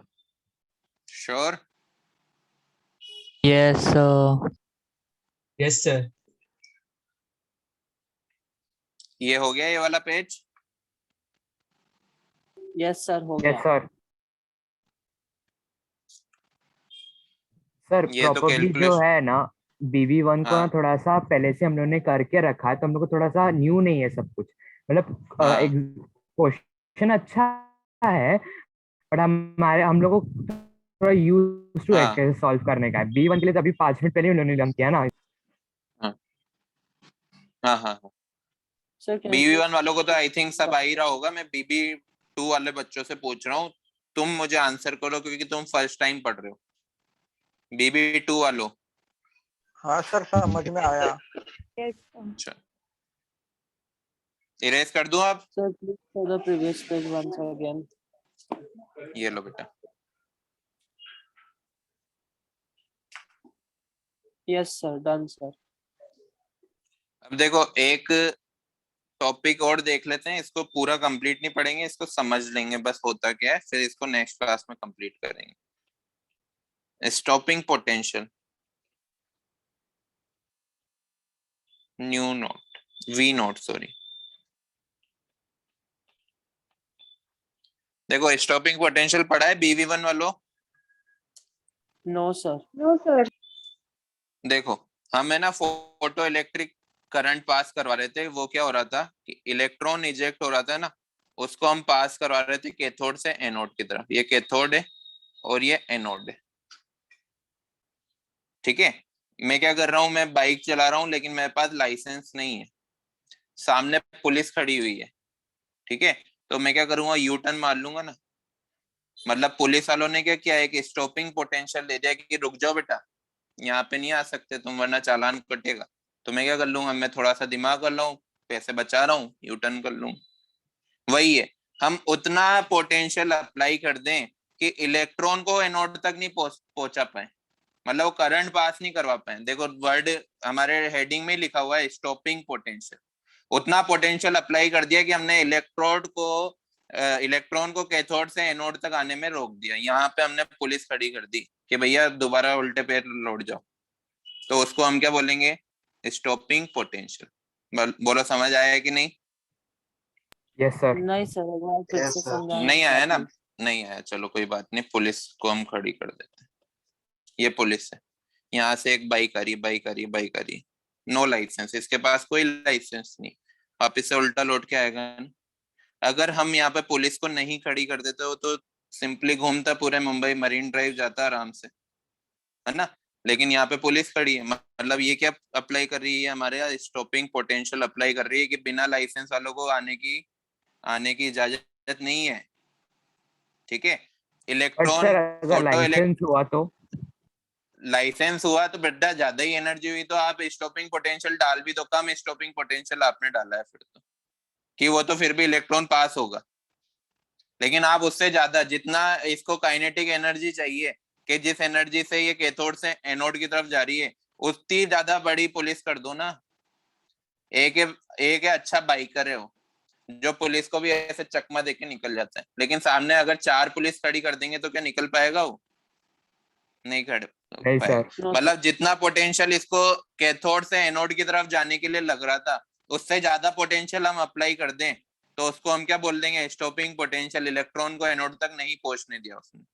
Sure? Yes, sir. Yes sir. ये हो गया ये वाला पेज? Yes, sir. हो यस गया। सर। सर ये तो प्रॉपर्ली जो कैलकुलेशन। है ना, BB1 को ना हाँ थोड़ा सा पहले से हम लोगों ने करके रखा है, तो हम लोग को थोड़ा सा न्यू नहीं है सब कुछ। मतलब हाँ एक क्वेश्चन अच्छा है, बट हम लोग को थोड़ा यूज टू हाँ है सॉल्व करने का है। B1 के लिए तो अभी 5 मिनट पहले ही उन्होंने लर्न किया ना। हाँ हाँ हाँ। Sir, can you BB1 वालों को तो आई थिंक सब आ ही रहा होगा। मैं BB2 वाले बच्चों से पूछ रहा हूँ, तुम मुझे आंसर करो क्योंकि तुम फर्स्ट टाइम पढ़ रहे हो। BB2 वालों। हाँ सर समझ में आया। Yes, sir. अच्छा, इरेज कर दूं आप? Sir, please show the previous page once again. ये लो बेटा। Yes, sir. Done, sir. अब देखो एक टॉपिक और देख लेते हैं, इसको पूरा कंप्लीट नहीं पढ़ेंगे, इसको समझ लेंगे बस होता क्या है, फिर इसको नेक्स्ट क्लास में कंप्लीट करेंगे। Stopping potential, nu naught, V naught sorry. देखो स्टॉपिंग पोटेंशियल पढ़ा है BV1 वालों? No, sir. No, sir. देखो हम है ना फोटो इलेक्ट्रिक करंट पास करवा रहे थे। वो क्या हो रहा था कि इलेक्ट्रॉन इजेक्ट हो रहा था ना, उसको हम पास करवा रहे थे कैथोड से एनोड की तरफ। ये कैथोड है और ये एनोड है, ठीक है। मैं क्या कर रहा हूं, मैं बाइक चला रहा हूं लेकिन मेरे पास लाइसेंस नहीं है, सामने पुलिस खड़ी हुई है, ठीक है। तो मैं क्या करूंगा, यू टर्न मार लूंगा ना। मतलब पुलिस वालों ने क्या किया, एक स्टॉपिंग पोटेंशियल दे दिया कि रुक जाओ बेटा, यहाँ पे नहीं आ सकते तुम वरना चालान कटेगा। तो मैं क्या कर लूंगा, मैं थोड़ा सा दिमाग कर रहा हूँ, पैसे बचा रहा हूँ, यू टर्न कर लूँ। वही है, हम उतना पोटेंशियल अप्लाई कर दें कि इलेक्ट्रॉन को एनोड तक नहीं पहुंचा पाए, मतलब वो करंट पास नहीं करवा पाए। देखो वर्ड हमारे हेडिंग में लिखा हुआ है स्टॉपिंग पोटेंशियल। उतना पोटेंशियल अप्लाई कर दिया कि हमने इलेक्ट्रॉन को कैथोड से एनोड तक आने में रोक दिया। यहाँ पे हमने पुलिस खड़ी कर दी कि भैया दोबारा उल्टे पैर लौट जाओ। तो उसको हम क्या बोलेंगे, स्टॉपिंग पोटेंशियल। बोलो समझ आया है कि नहीं? Yes sir. नहीं सर, एक बार फिर Yes, से sir. समझाएंगे नहीं क्या आया ना? please? नहीं आया, चलो कोई बात नहीं, पुलिस को हम खड़ी कर देते हैं। ये पुलिस है, यहाँ से एक बाइक आ रही, बाइक आ रही, बाइक आ रही, नो लाइसेंस, इसके पास कोई लाइसेंस नहीं, वापिस से उल्टा लौट के आएगा ना। अगर हम यहाँ पे पुलिस को नहीं खड़ी कर देते हो तो सिंपली घूमता पूरे मुंबई मरीन ड्राइव जाता आराम से, है ना। लेकिन यहाँ पे पुलिस खड़ी है, मतलब ये क्या अप्लाई कर रही है हमारे यहाँ, स्टॉपिंग पोटेंशियल अप्लाई कर रही है कि बिना लाइसेंस वालों को आने की इजाजत नहीं है, ठीक है। बट इलेक्ट्रॉन सर अगर लाइसेंस हुआ तो? लाइसेंस हुआ तो बेटा ज्यादा ही एनर्जी हुई तो आप स्टॉपिंग पोटेंशियल डाल भी, तो कम स्टॉपिंग पोटेंशियल आपने डाला है फिर तो, कि वो तो फिर भी इलेक्ट्रॉन पास होगा। लेकिन आप उससे ज्यादा, जितना इसको काइनेटिक एनर्जी चाहिए कि जिस एनर्जी से ये कैथोड से एनोड की तरफ जा रही है, उतनी ज्यादा बड़ी पुलिस कर दो ना। एक है अच्छा बाइकर है वो, जो पुलिस को भी ऐसे चकमा देके निकल जाता है, लेकिन सामने अगर 4 पुलिस खड़ी कर देंगे तो क्या निकल पाएगा वो? नहीं खड़ नहीं पाएगा। सर। No, sir. मतलब जितना पोटेंशियल इसको कैथोड से एनोड की तरफ जाने के लिए लग रहा था, उससे ज्यादा पोटेंशियल हम अप्लाई कर दें तो उसको हम क्या बोल देंगे, स्टॉपिंग पोटेंशियल। इलेक्ट्रॉन को एनोड तक नहीं पहुंचने दिया उसने,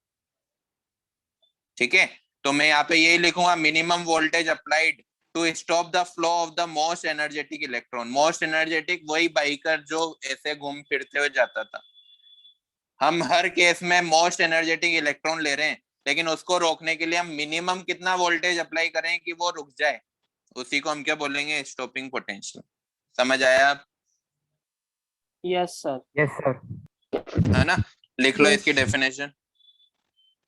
ठीक है। तो मैं यहाँ पे यही लिखूंगा, minimum voltage applied to stop the flow of the most energetic electron. Most energetic वही बाइकर जो ऐसे घूम फिरते हुए जाता था, हम हर केस में मोस्ट एनर्जेटिक इलेक्ट्रॉन ले रहे हैं, लेकिन उसको रोकने के लिए हम मिनिमम कितना वोल्टेज अप्लाई करें कि वो रुक जाए, उसी को हम क्या बोलेंगे, स्टॉपिंग पोटेंशियल। समझ आया आप? Yes sir. Yes sir. है ना? लिख लो Yes. इसकी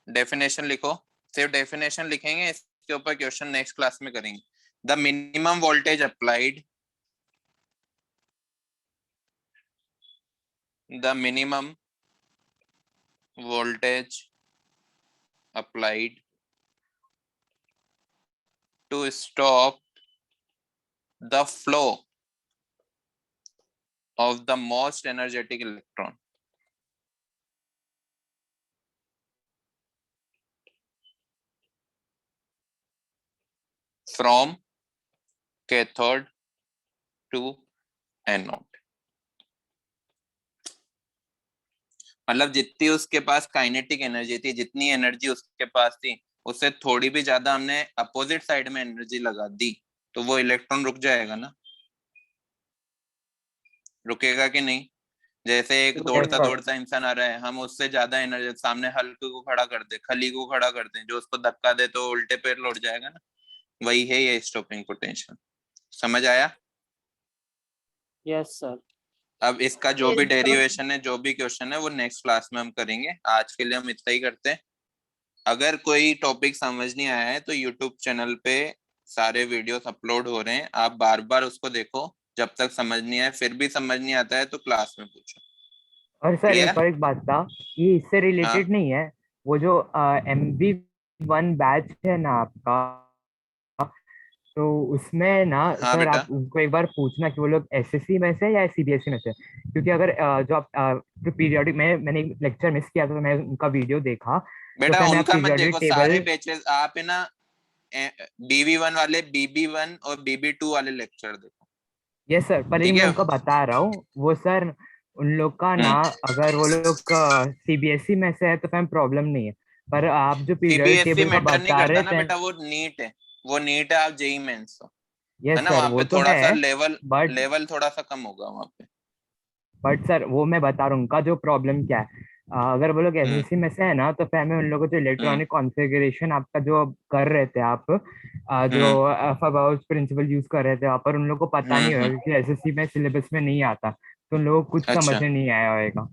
डेफिनेशन लिखो, सिर्फ डेफिनेशन लिखेंगे, इसके ऊपर क्वेश्चन नेक्स्ट क्लास में करेंगे। The minimum voltage applied, the minimum voltage applied to stop the flow of the most energetic electron from cathode to anode। मतलब जितनी उसके पास काइनेटिक एनर्जी थी, जितनी एनर्जी उसके पास थी, उससे थोड़ी भी ज्यादा हमने अपोजिट साइड में एनर्जी लगा दी, तो वो इलेक्ट्रॉन रुक जाएगा ना? रुकेगा कि नहीं? जैसे एक दौड़ता दौड़ता इंसान आ रहा है, हम उससे ज्यादा एनर्जी सामने हल्के को खड़ा कर दे, खली को खड़ा कर दे, जो उसको धक्का दे तो उल्टे पैर लौट जाएगा ना? वही है ये स्टॉपिंग पोटेंशियल। समझ आया? Yes sir. अब इसका जो भी Yes, sir. डेरिवेशन है, जो भी क्वेश्चन है, वो नेक्स्ट क्लास में हम करेंगे। आज के लिए हम इतना ही करते हैं। अगर कोई टॉपिक समझ नहीं आया है तो यूट्यूब चैनल पे सारे वीडियोस अपलोड हो रहे हैं, आप बार बार उसको देखो, जब तक समझ नहीं आए, फिर भी समझ नहीं आता है तो क्लास में पूछो। और सर Clear? एक और एक बात था, ये इससे रिलेटेड नहीं है, वो जो MV1 बैच है ना आपका, तो उसमें ना हाँ सर बेटा। आप उनको एक बार पूछना कि वो लोग SSC में से या CBSE में से, क्योंकि अगर जो आप पीरियोडिक, मैंने एक लेक्चर मिस किया था, तो मैं उनका वीडियो देखा, बेटा तो उनका मत periodic देखो, table- सारे बैचेस आप है ना, BB1 वाले, BB1 और BB2 वाले लेक्चर देखो। यस सर, पर ठीक मैं है। उनका बता रहा हूँ, वो सर उन लोग का ना, अगर वो लोग CBSE में से है तो फिर प्रॉब्लम नहीं है, पर आप जो पीरियोडिक CBSE टेबल का मैटर नहीं बता करता रहे ना थे, बेटा, वो नीट है, वो नीट है, आप JEE मेंस हो, यस है ना? सर वहाँ वो पे तो थोड़ा सा है, बट लेवल थोड़ा सा कम होगा वहाँ पे। सर वो मैं बता रहा हूँ उनका जो प्रॉब्लम क्या है, अगर वो लोग SSC में से है ना, तो फिर हमें उन लोगों को जो इलेक्ट्रॉनिक कॉन्फ़िगरेशन आपका जो कर रहे थे आप, जो फाबाउस प्रिंसिपल यूज कर रहे थे वहाँ पर, उन लोगों को पता नहीं होगा, क्योंकि SSC में सिलेबस में नहीं आता, तो उन लोगों को कुछ अच्छा। समझ में नहीं आया होगा।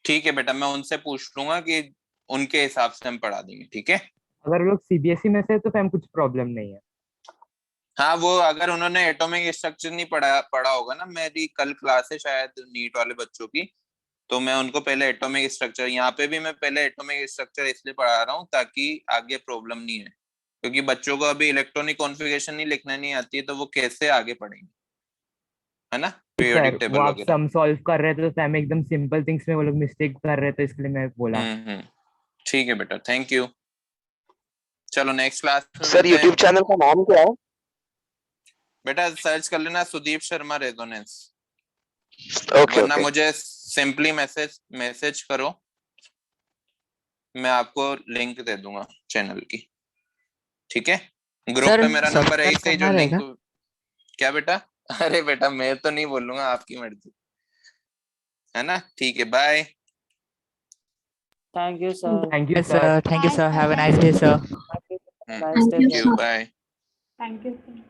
ठीक है बेटा, मैं उनसे पूछ लूंगा कि उनके हिसाब से हम पढ़ा देंगे। ठीक है। अगर वो लोग CBSE में से है, तो फिर कुछ प्रॉब्लम नहीं है। हाँ, वो अगर उन्होंने एटॉमिक स्ट्रक्चर नहीं पढ़ा होगा ना, मेरी कल क्लास है शायद नीट वाले बच्चों की, तो मैं उनको पहले एटॉमिक स्ट्रक्चर, यहाँ पे भी मैं पहले एटॉमिक स्ट्रक्चर इसलिए पढ़ा रहा हूँ ताकि आगे प्रॉब्लम नहीं है, क्योंकि बच्चों को अभी इलेक्ट्रॉनिक कॉन्फ़िगरेशन नहीं लिखना नहीं आती है, तो वो कैसे आगे पढ़ेंगे, है ना? पीरियोडिक सर वो टेबल आप वगैरह। सम सॉल्व कर रहे थे, तो फिर हमें एकदम सिंपल थिंग्स में वो लोग मिस्टेक कर रहे थे, इसलिए मैं बोला। ठीक है बेटा, थैंक यू। चलो नेक्स्ट क्लास में सर मिलते हैं। यूट्यूब चैनल का नाम क्या है? बेटा सर्च कर लेना सुदीप शर्मा रेजोनेंस, ओके वरना ओके मुझे सिंपली मैसेज करो, मैं आपको लिंक दे दूंगा चैनल की। ठीक है, ग्रुप पे मेरा नंबर है, इसे जो लिंक। क्या बेटा? अरे बेटा मैं तो नहीं बोलूंगा, आपकी मर्जी, है ना? ठीक है, bye. Thank you sir. Thank you sir. Thank you, sir. Have a nice day, sir. Nice day, thank sir. You, bye. Thank you, sir.